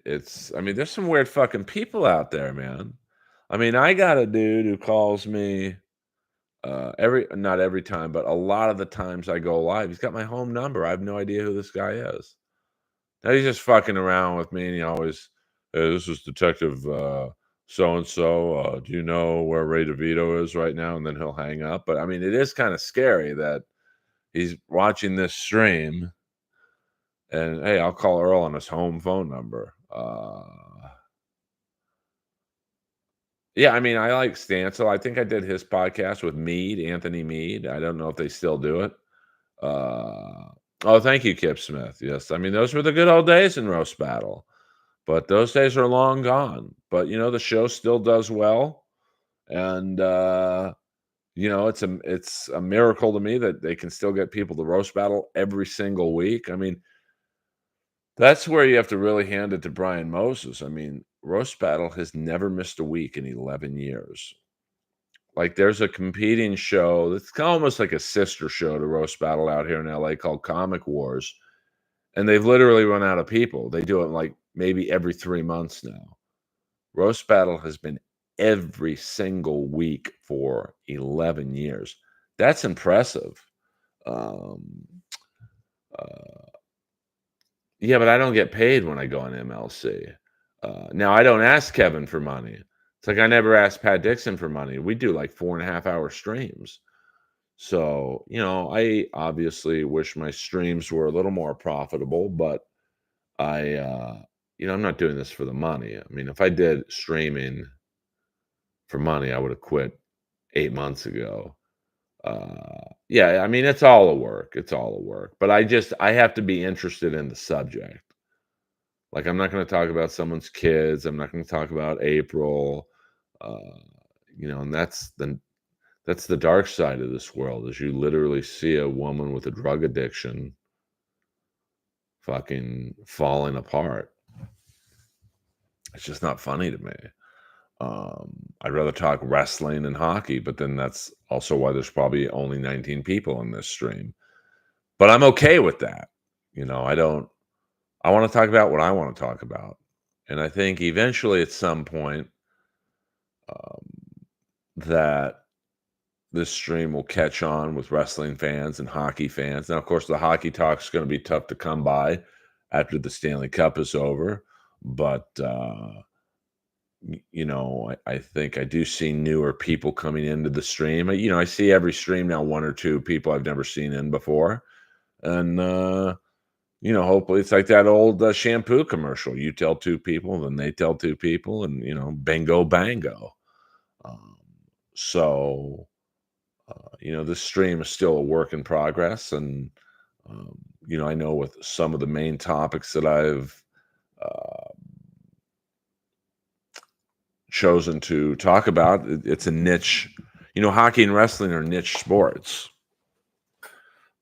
I mean there's some weird fucking people out there, man. I mean, I got a dude who calls me every not every time, but a lot of the times I go live. He's got my home number. I have no idea who this guy is. Now he's just fucking around with me, and he always, "Hey, this is Detective so and so. Do you know where Ray DeVito is right now?" And then he'll hang up. But I mean, it is kind of scary that he's watching this stream, and hey, I'll call Earl on his home phone number. Yeah, I mean, I like Stancil. I think I did his podcast with Mead, Anthony Mead. I don't know if they still do it. Oh, thank you, Kip Smith. Yes, I mean those were the good old days in roast battle, but those days are long gone. But the show still does well, and it's a miracle to me that they can still get people to roast battle every single week. I mean, that's where you have to really hand it to Brian Moses. I mean, roast battle has never missed a week in 11 years. Like, there's a competing show that's almost like a sister show to roast battle out here in LA called Comic Wars, and they've literally run out of people. They do it like maybe every 3 months now. Roast battle has been every single week for 11 years. That's impressive. Um, uh, yeah, but I don't get paid when I go on MLC. Now I don't ask Kevin for money. It's like I never asked Pat Dixon for money. We do like 4.5-hour streams. So, I obviously wish my streams were a little more profitable, but I'm not doing this for the money. I mean, if I did streaming for money, I would have quit 8 months ago. Yeah, I mean, it's all a work. It's all a work. But I have to be interested in the subject. Like, I'm not going to talk about someone's kids. I'm not going to talk about April. Uh, and that's the dark side of this world is you literally see a woman with a drug addiction fucking falling apart. It's just not funny to me. I'd rather talk wrestling and hockey, but then that's also why there's probably only 19 people in this stream. But I'm okay with that. I want to talk about what I want to talk about. And I think eventually at some point um, that this stream will catch on with wrestling fans and hockey fans. Now, of course, the hockey talk is going to be tough to come by after the Stanley Cup is over. But I think I do see newer people coming into the stream. I see every stream now, one or two people I've never seen in before. And, hopefully it's like that old shampoo commercial. You tell two people, then they tell two people, and, bingo, bango. Um, so, this stream is still a work in progress. And, I know with some of the main topics that I've uh, chosen to talk about, it's a niche. Hockey and wrestling are niche sports.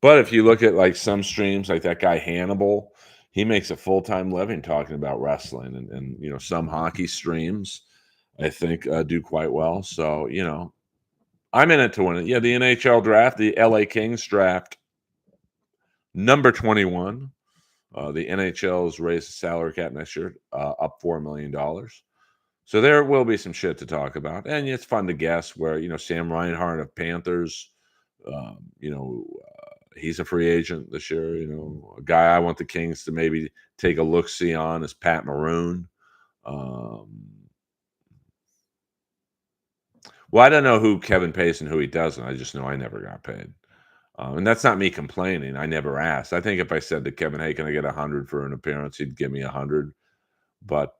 But if you look at like some streams, like that guy Hannibal, he makes a full-time living talking about wrestling, and some hockey streams, I think, do quite well. So I'm in it to win it. Yeah, the NHL draft, the LA Kings draft, number 21. The NHL has raised the salary cap next year up $4 million. So there will be some shit to talk about, and it's fun to guess where Sam Reinhart of Panthers, um, you know, he's a free agent this year. A guy I want the Kings to maybe take a look see on is Pat Maroon. Um, well, I don't know who Kevin pays and who he doesn't. I just know I never got paid, and that's not me complaining. I never asked. I think if I said to Kevin, "Hey, can I get 100 for an appearance?" he'd give me 100. But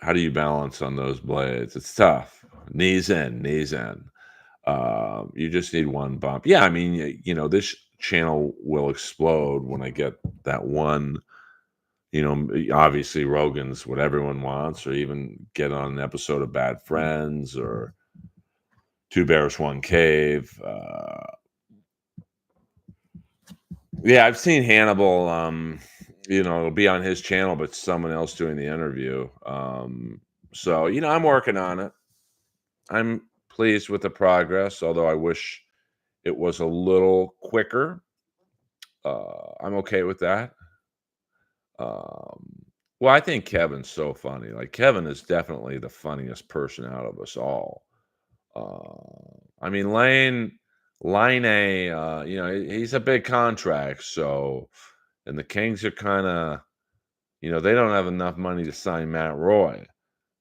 how do you balance on those blades? It's tough. Knees in, knees in. You just need one bump. Yeah, I mean, this channel will explode when I get that one. Obviously Rogan's what everyone wants, or even get on an episode of Bad Friends or Two Bears, One Cave. Yeah, I've seen Hannibal. It'll be on his channel, but someone else doing the interview. So I'm working on it. I'm pleased with the progress, although I wish it was a little quicker. I'm okay with that. Well, I think Kevin's so funny. Like Kevin is definitely the funniest person out of us all. I mean, Line A, he's a big contract, so and the Kings are kind of, they don't have enough money to sign Matt Roy.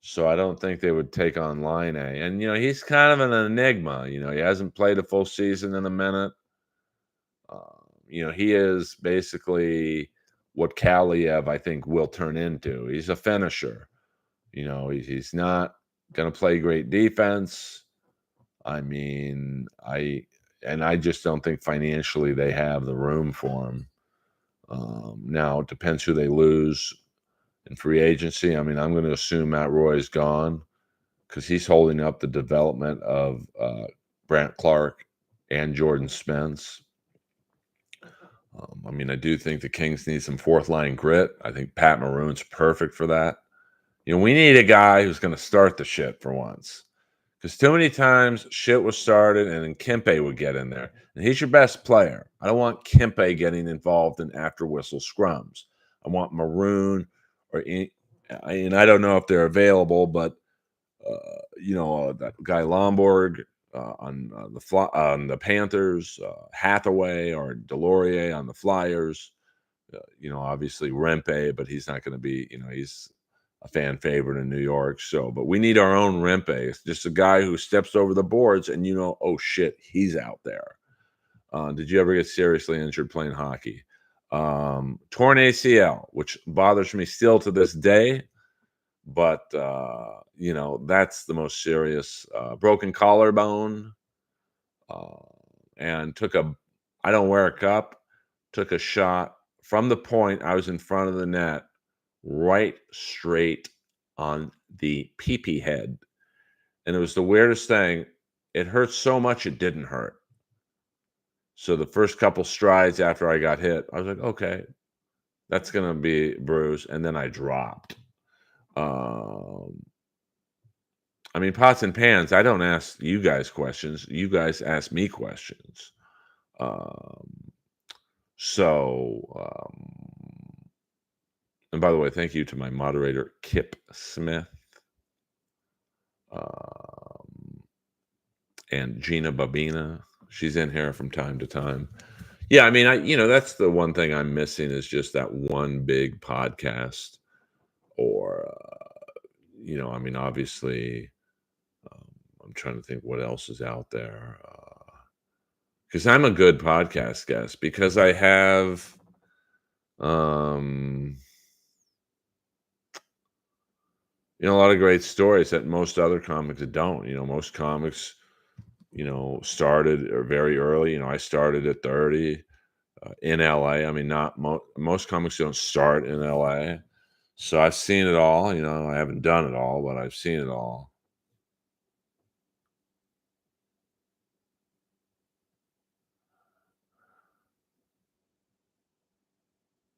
So I don't think they would take on Line A. And he's kind of an enigma. He hasn't played a full season in a minute. He is basically what Kaliev, I think, will turn into. He's a finisher. He's not going to play great defense. I mean, I just don't think financially they have the room for him. Now it depends who they lose in free agency. I mean, I'm going to assume Matt Roy is gone because he's holding up the development of Brant Clark and Jordan Spence. I mean, I do think the Kings need some fourth line grit. I think Pat Maroon's perfect for that. We need a guy who's going to start the shit for once. Because too many times shit was started and then Kempe would get in there. And he's your best player. I don't want Kempe getting involved in after whistle scrums. I want Maroon and I don't know if they're available, but that guy Lomborg on the Panthers, Hathaway or Delorier on the Flyers. Obviously Rempe, but he's not going to be. He's a fan favorite in New York. So, but we need our own Rempe. It's just a guy who steps over the boards, and oh shit, he's out there. Did you ever get seriously injured playing hockey? Torn ACL, which bothers me still to this day. But that's the most serious. Broken collarbone, and I don't wear a cup. Took a shot from the point. I was in front of the net, right straight on the pee head, and it was the weirdest thing. It hurt so much it didn't hurt. So the first couple strides after I got hit, I was like, okay, that's gonna be bruised, and then I dropped. I mean, pots and pans. I don't ask you guys questions. You guys ask me questions. Um, and by the way, thank you to my moderator, Kip Smith, and Gina Babina. She's in here from time to time. Yeah, I mean, that's the one thing I'm missing is just that one big podcast. or I mean, obviously, um, I'm trying to think what else is out there. Because I'm a good podcast guest because I have um, a lot of great stories that most other comics don't. Most comics, started very early. I started at 30 in LA. I mean, not most comics don't start in LA. So I've seen it all. I haven't done it all, but I've seen it all.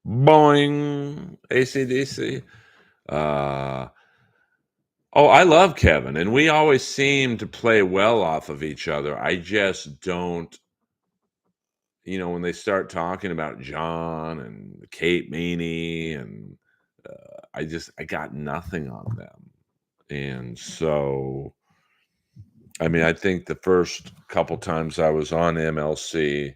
Boing, AC/DC. Uh, oh, I love Kevin, and we always seem to play well off of each other. I just don't, when they start talking about John and Kate Meany, and I got nothing on them. And so, I mean, I think the first couple times I was on MLC,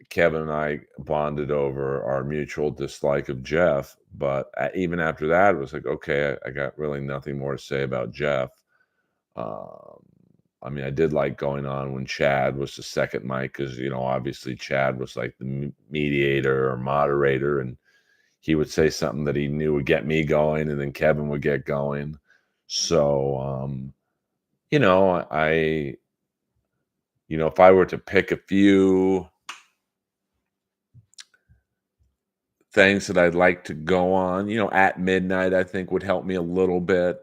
Kevin and I bonded over our mutual dislike of Jeff. But even after that, it was like, okay, I got really nothing more to say about Jeff. Um, I mean, I did like going on when Chad was the second mic because, obviously Chad was like the mediator or moderator, and he would say something that he knew would get me going, and then Kevin would get going. So, I, if I were to pick a few things that I'd like to go on, at midnight, I think would help me a little bit.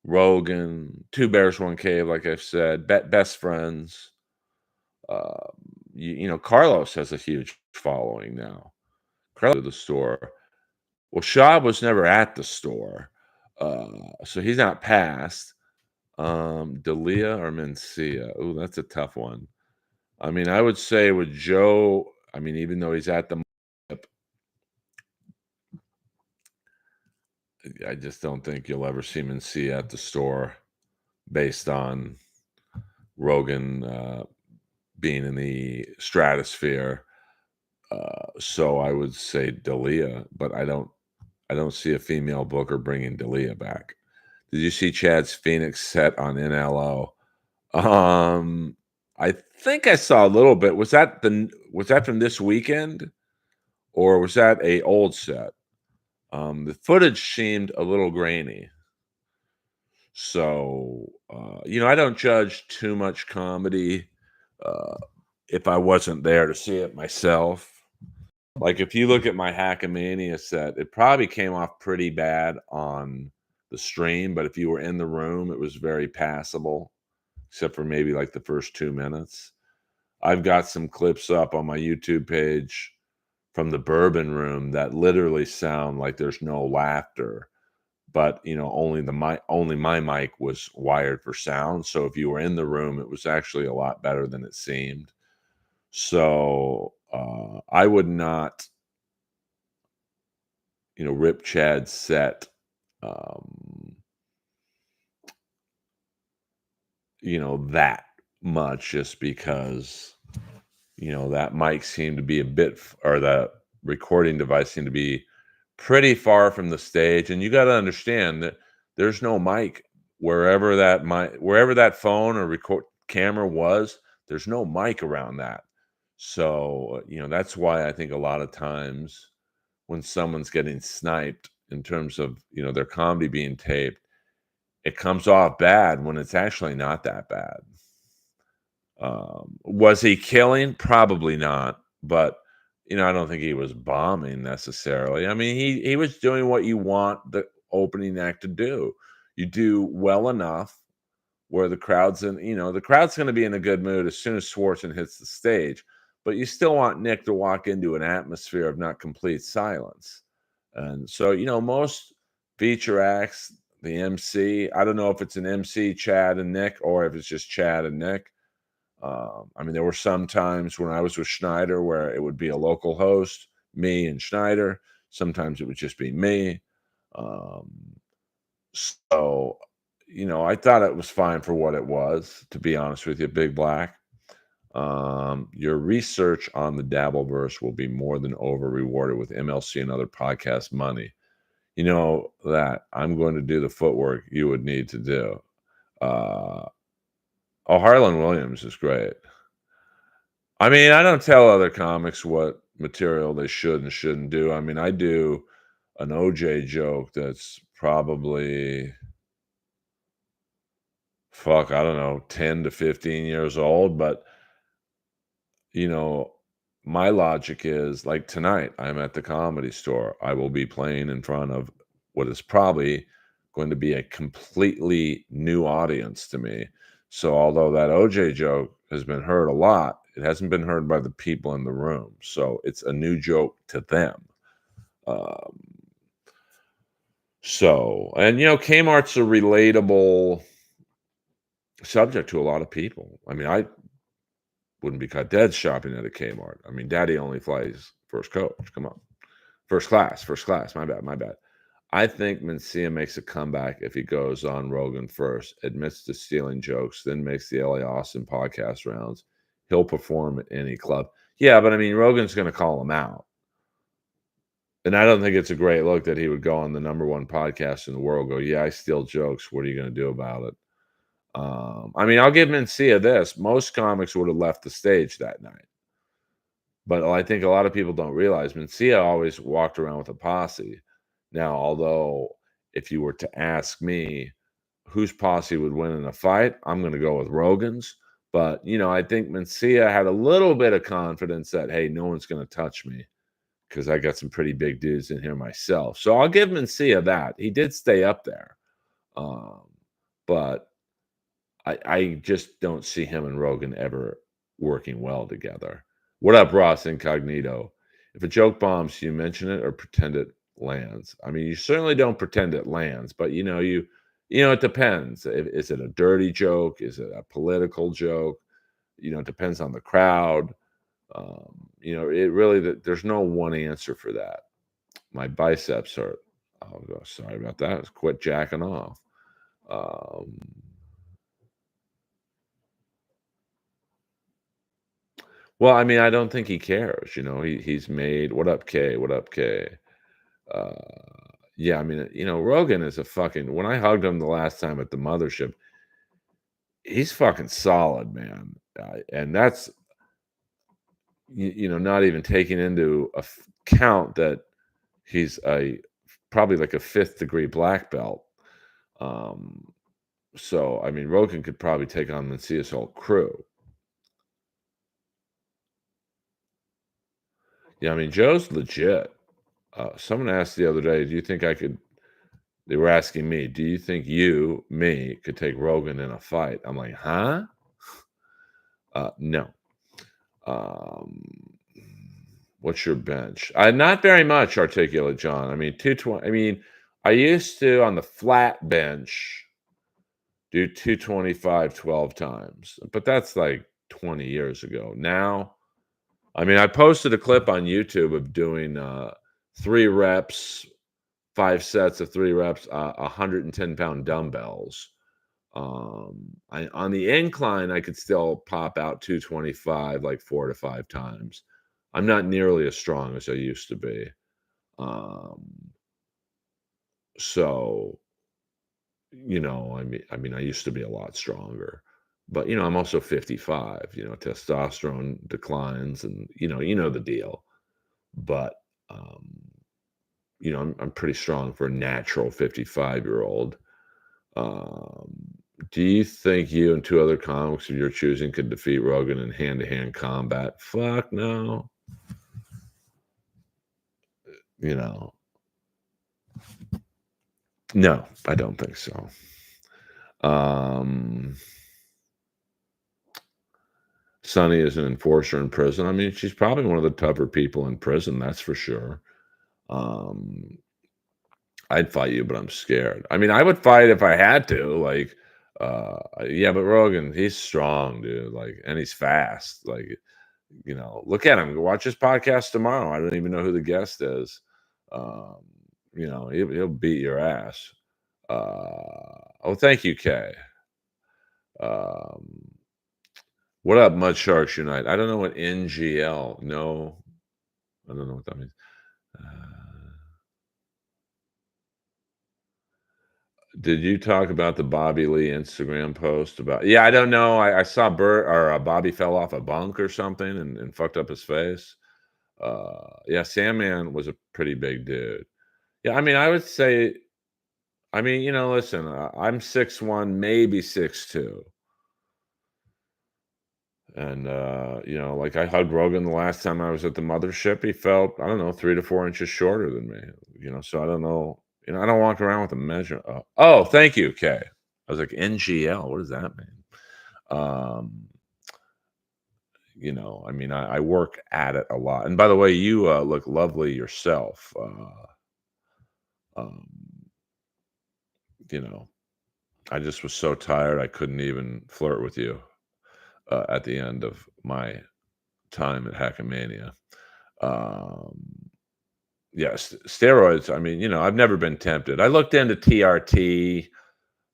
Rogan, Two Bears, One Cave, like I've said, Best Friends. Uh, Carlos has a huge following now. Carlos at the store. Well, Shab was never at the store, so he's not past. Dalia or Mencia? Oh, that's a tough one. I mean, I would say with Joe. I mean, even though he's at the, I just don't think you'll ever see Mencia at the store, based on Rogan being in the stratosphere. So I would say Dalia, but I don't see a female booker bringing Dalia back. Did you see Chad's Phoenix set on NLO? Um, I think I saw a little bit. Was that from this weekend, or was that a old set? The footage seemed a little grainy. So, I don't judge too much comedy uh, if I wasn't there to see it myself. Like, if you look at my Hackamania set, it probably came off pretty bad on the stream, but if you were in the room, it was very passable, except for maybe like the first 2 minutes. I've got some clips up on my YouTube page from the Bourbon Room that literally sound like there's no laughter, but only my mic was wired for sound. So if you were in the room, it was actually a lot better than it seemed. So I would not, rip Chad's set, um, that much, just because that mic seemed to be a bit, or the recording device seemed to be pretty far from the stage. And you got to understand that there's no mic wherever that phone or record camera was. There's no mic around that. So that's why I think a lot of times when someone's getting sniped in terms of their comedy being taped, it comes off bad when it's actually not that bad. Was he killing? Probably not, but I don't think he was bombing necessarily. I mean, he was doing what you want the opening act to do. You do well enough where the crowd's going to be in a good mood as soon as Schwartzen hits the stage, but you still want Nick to walk into an atmosphere of not complete silence. And so, most feature acts, the MC, I don't know if it's an MC, Chad and Nick, or if it's just Chad and Nick. I mean, there were some times when I was with Schneider where it would be a local host, me and Schneider. Sometimes it would just be me. Um, so, I thought it was fine for what it was, to be honest with you, Big Black. Your research on the Dabbleverse will be more than over rewarded with MLC and other podcast money. You know that I'm going to do the footwork you would need to do. Uh, oh, Harlan Williams is great. I mean, I don't tell other comics what material they should and shouldn't do. I mean, I do an OJ joke that's probably, fuck, I don't know, 10 to 15 years old, but you know, my logic is like tonight, I'm at the comedy store. I will be playing in front of what is probably going to be a completely new audience to me. So, although that OJ joke has been heard a lot, it hasn't been heard by the people in the room. So, it's a new joke to them. Um, and Kmart's a relatable subject to a lot of people. I mean, I wouldn't be caught dead shopping at a Kmart. I mean, daddy only flies first coach. Come on. First class. My bad, my bad. I think Mencia makes a comeback if he goes on Rogan first, admits to stealing jokes, then makes the LA Austin podcast rounds. He'll perform at any club. Yeah, but I mean, Rogan's going to call him out. And I don't think it's a great look that he would go on the number one podcast in the world, go, yeah, I steal jokes. What are you going to do about it? I mean, I'll give Mencia this. Most comics would have left the stage that night. But I think a lot of people don't realize Mencia always walked around with a posse. Now, although if you were to ask me whose posse would win in a fight, I'm going to go with Rogan's. But, I think Mencia had a little bit of confidence that, hey, no one's going to touch me because I got some pretty big dudes in here myself. So I'll give Mencia that. He did stay up there. Um, but I just don't see him and Rogan ever working well together. What up, Ross Incognito? If a joke bombs, you mention it or pretend it lands. I mean, you certainly don't pretend it lands, but it depends. Is it a dirty joke? Is it a political joke? It depends on the crowd. It really there's no one answer for that. My biceps hurt. Oh, sorry about that. Quit jacking off. Um, Well, I mean, I don't think he cares, he's made what up, K? What up, K? Uh, yeah, I mean, Rogan is a fucking when I hugged him the last time at the mothership, he's fucking solid, man. And that's not even taking into account that he's a probably like a fifth degree black belt. Um, so I mean, Rogan could probably take on Mencia's whole crew. Yeah, I mean, Joe's legit. Someone asked the other day, "Do you think I could?" They were asking me, "Do you think me, could take Rogan in a fight?" I'm like, "Huh?" No. Um, what's your bench? Not very much, Articulate John. I mean, 220. I mean, I used to on the flat bench do 225 12 times, but that's like 20 years ago. Now, I mean, I posted a clip on YouTube of doing 3 reps, 5 sets of 3 reps, 110-pound dumbbells. On the incline, I could still pop out 225 like 4 to 5 times. I'm not nearly as strong as I used to be. Um, so I mean, I used to be a lot stronger, but I'm also 55. Testosterone declines, and the deal. But um, I'm pretty strong for a natural 55-year-old. Um, do you think you and 2 other comics of your choosing could defeat Rogan in hand-to-hand combat? Fuck no. You know, no, I don't think so. Um, Sonny is an enforcer in prison. I mean, she's probably one of the tougher people in prison, that's for sure. Um, I'd fight you, but I'm scared. I mean, I would fight if I had to, like, yeah, but Rogan, he's strong, dude, like, and he's fast, like, look at him. Go watch his podcast tomorrow. I don't even know who the guest is. Um, he'll beat your ass. Oh, thank you, Kay. Um, what up, Mud Sharks Unite? I don't know what NGL. No, I don't know what that means. Uh, Did you talk about the Bobby Lee Instagram post about yeah, I don't know, I saw Bert or, Bobby fell off a bunk or something and fucked up his face. Yeah, Sandman was a pretty big dude. Yeah, I mean, I would say I mean, listen, I'm 6'1", maybe 6'2", and, like, I hugged Rogan the last time I was at the mothership, he felt, I don't know, 3 to 4 inches shorter than me, so I don't know, I don't walk around with a measure oh, thank you, Kay. I was like, "NGL, what does that mean?" Um, I mean, I work at it a lot, and by the way, you, look lovely yourself, um, you know, I just was so tired, I couldn't even flirt with you, at the end of my time at Hackamania. Um, yes, steroids, I mean, I've never been tempted. I looked into TRT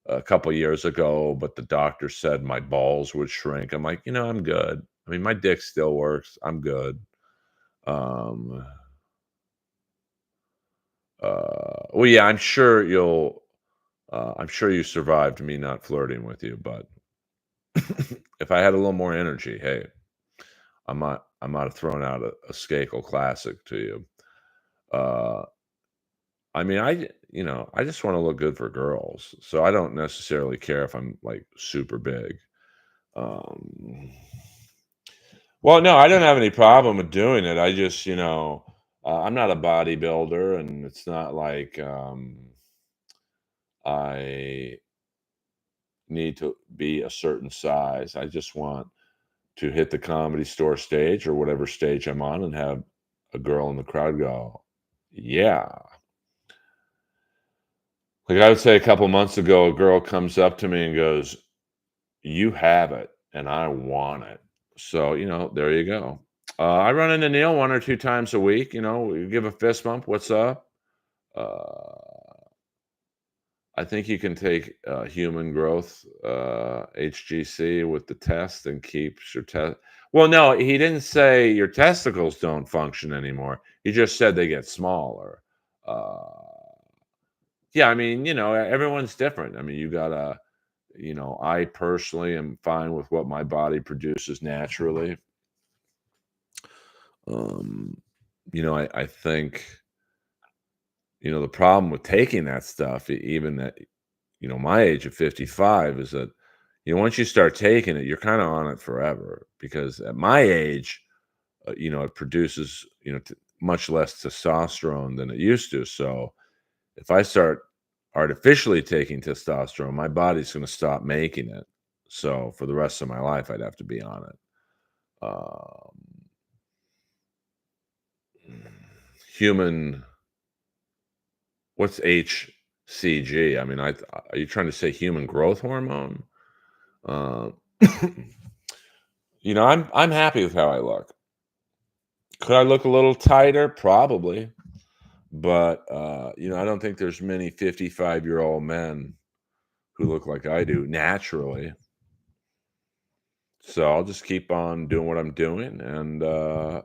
a couple years ago, but the doctor said my balls would shrink. I'm like, I'm good. I mean, my dick still works. I'm good. Um, well, yeah, I'm sure you survived me not flirting with you, but if I had a little more energy, hey, I might have thrown out a Skakel classic to you. Uh, I mean, I just want to look good for girls, so I don't necessarily care if I'm like super big. Um, well, no, I don't have any problem with doing it. I just, I'm not a bodybuilder, and it's not like I need to be a certain size. I just want to hit the Comedy Store stage or whatever stage I'm on and have a girl in the crowd go, "Yeah." Like I would say a couple months ago, a girl comes up to me and goes, "You have it, and I want it." So, there you go. I run into Neil 1 or 2 times a week, we give a fist bump, "What's up?" Uh, I think you can take, human growth, HGC with the test and keeps your test well, no, he didn't say your testicles don't function anymore. He just said they get smaller. Uh, yeah, I mean, everyone's different. I mean, you gotta I personally am fine with what my body produces naturally. Um, I think, the problem with taking that stuff, even at, my age of 55 is that, once you start taking it, you're kind of on it forever because at my age, it produces, much less testosterone than it used to. So if I start artificially taking testosterone, my body's going to stop making it. So for the rest of my life, I'd have to be on it. Um, human, what's HCG? I mean, are you trying to say human growth hormone? Uh, I'm happy with how I look. Could I look a little tighter? Probably, but I don't think there's many 55-year-old men who look like I do naturally. So I'll just keep on doing what I'm doing, and I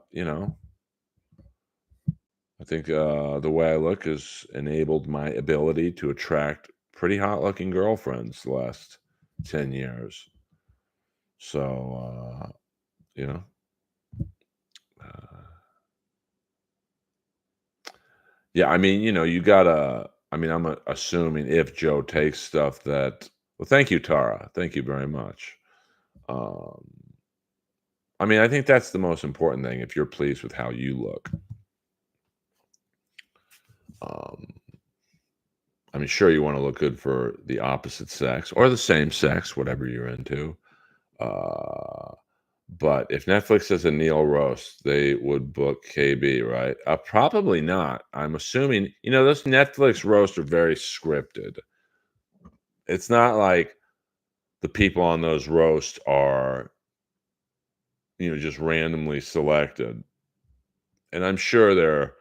think the way I look has enabled my ability to attract pretty hot looking girlfriends the last 10 years. So, you know, uh, yeah, I mean, you gotta, I mean, I'm assuming if Joe takes stuff that, well, thank you, Tara. Thank you very much. Um, I mean, I think that's the most important thing if you're pleased with how you look. Um, I mean, sure, you want to look good for the opposite sex or the same sex, whatever you're into. Uh, but if Netflix has a Neil roast, they would book KB, right? Probably not. I'm assuming, those Netflix roasts are very scripted. It's not like the people on those roasts are, just randomly selected. And I'm sure they're,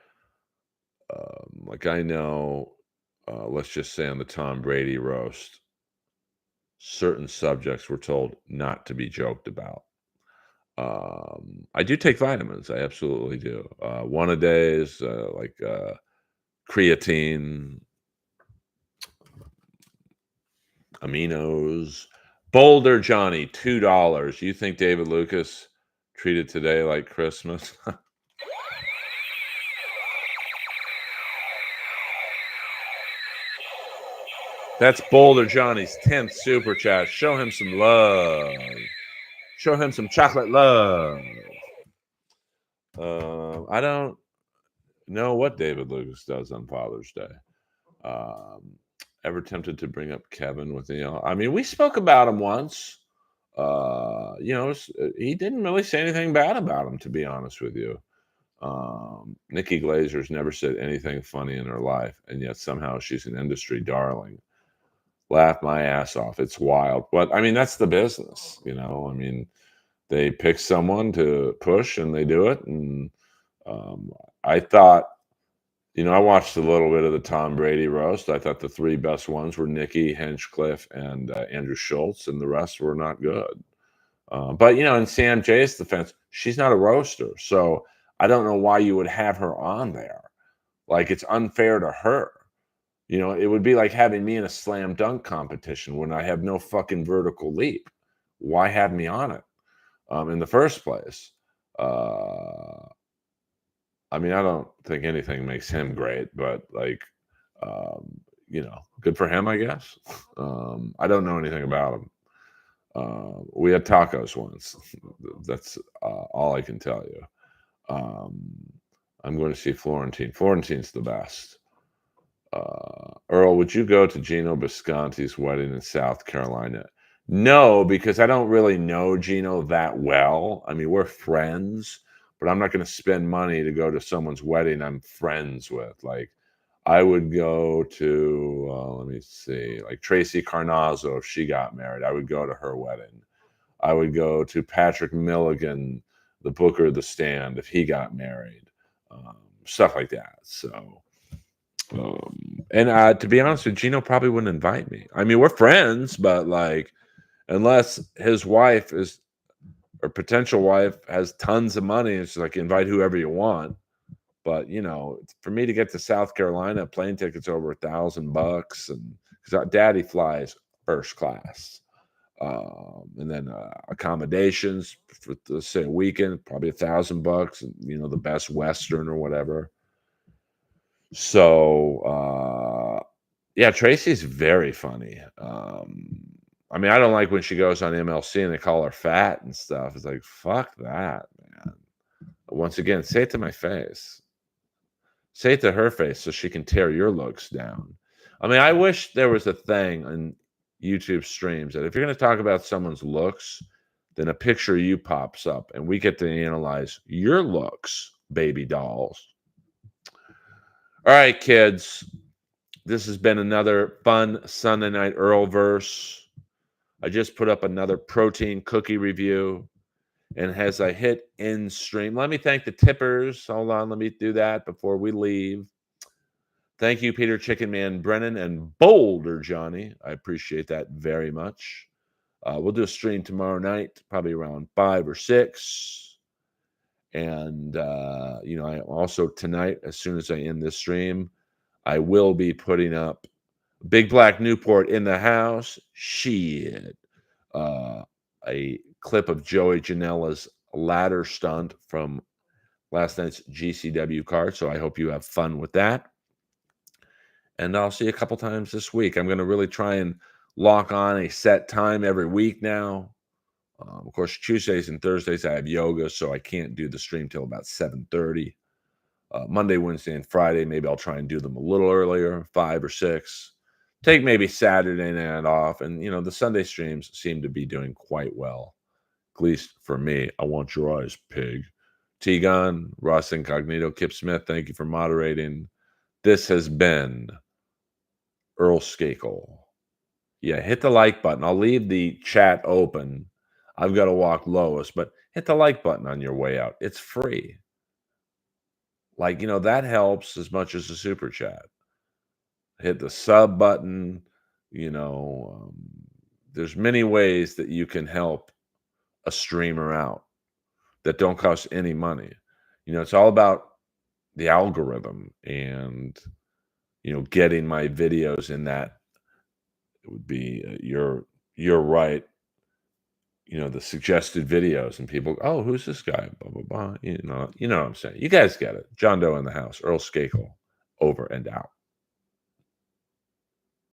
like I know, let's just say on the Tom Brady roast, certain subjects were told not to be joked about. I do take vitamins. I absolutely do. One a day is like creatine, Aminos. Boulder Johnny, $2. You think David Lucas treated today like Christmas? That's Boulder Johnny's 10th super chat. Show him some love. Show him some chocolate love. I don't know what David Lucas does on Father's Day. Um, Ever tempted to bring up Kevin with I mean, we spoke about him once. He didn't really say anything bad about him, to be honest with you. Nikki Glazer's never said anything funny in her life, and yet somehow she's an industry darling. Laugh my ass off. It's wild. But I mean, that's the business, I mean, they pick someone to push and they do it. And um, I thought, I watched a little bit of the Tom Brady roast. I thought the three best ones were Nikki, Hinchcliffe, and Andrew Schultz, and the rest were not good. But in Sam Jay's defense, she's not a roaster, so I don't know why you would have her on there. Like, it's unfair to her. It would be like having me in a slam dunk competition when I have no fucking vertical leap. Why have me on it in the first place? I mean, I don't think anything makes him great, but good for him, I guess. I don't know anything about him. We had tacos once. That's all I can tell you. Um, I'm going to see Florentine. Florentine's the best. Earl, would you go to Gino Bisconti's wedding in South Carolina? No, because I don't really know Gino that well. I mean, we're friends, but I'm not going to spend money to go to someone's wedding I'm friends with. Like, I would go to, let me see, like Tracy Carnazzo if she got married. I would go to her wedding. I would go to Patrick Milligan, the booker of the stand, if he got married. Stuff like that. So, and to be honest with you, Gino probably wouldn't invite me. I mean, we're friends, but like, unless his wife is or potential wife has tons of money, it's like invite whoever you want. But for me to get to South Carolina, plane tickets over $1,000, and because Daddy flies first class, and then accommodations for say a weekend, probably $1,000, and the best Western or whatever. So yeah, Tracy's very funny. I mean, I don't like when she goes on MLC and they call her fat and stuff. It's like, fuck that, man. Once again, say it to my face. Say it to her face so she can tear your looks down. I mean, I wish there was a thing on YouTube streams that if you're going to talk about someone's looks, then a picture of you pops up and we get to analyze your looks, baby dolls. All right, kids. This has been another fun Sunday night Earlverse. I just put up another protein cookie review. And as I hit end stream, let me thank the tippers. Hold on, let me do that before we leave. Thank you, Peter Chicken Man, Brennan, and Boulder Johnny. I appreciate that very much. We'll do a stream tomorrow night, probably around 5 or 6. And, I also tonight, as soon as I end this stream, I will be putting up Big Black Newport in the house. Shit. A clip of Joey Janela's ladder stunt from last night's GCW card. So I hope you have fun with that. And I'll see you a couple times this week. I'm going to really try and lock on a set time every week now. Of course, Tuesdays and Thursdays I have yoga, so I can't do the stream till about 7:30. Monday, Wednesday, and Friday, maybe I'll try and do them a little earlier, 5 or 6. Take maybe Saturday night off. And, the Sunday streams seem to be doing quite well. At least for me. I want your eyes, pig. T-Gun, Ross Incognito, Kip Smith, thank you for moderating. This has been Earl Skakel. Yeah, hit the like button. I'll leave the chat open. I've got to walk Lois, but hit the like button on your way out. It's free. Like, that helps as much as the super chat. Hit the sub button. There's many ways that you can help a streamer out that don't cost any money. It's all about the algorithm and, getting my videos in that It would be, you're right, the suggested videos and people, "Oh, who's this guy?" Blah, blah, blah, you know what I'm saying. You guys get it. John Doe in the house, Earl Skakel, over and out.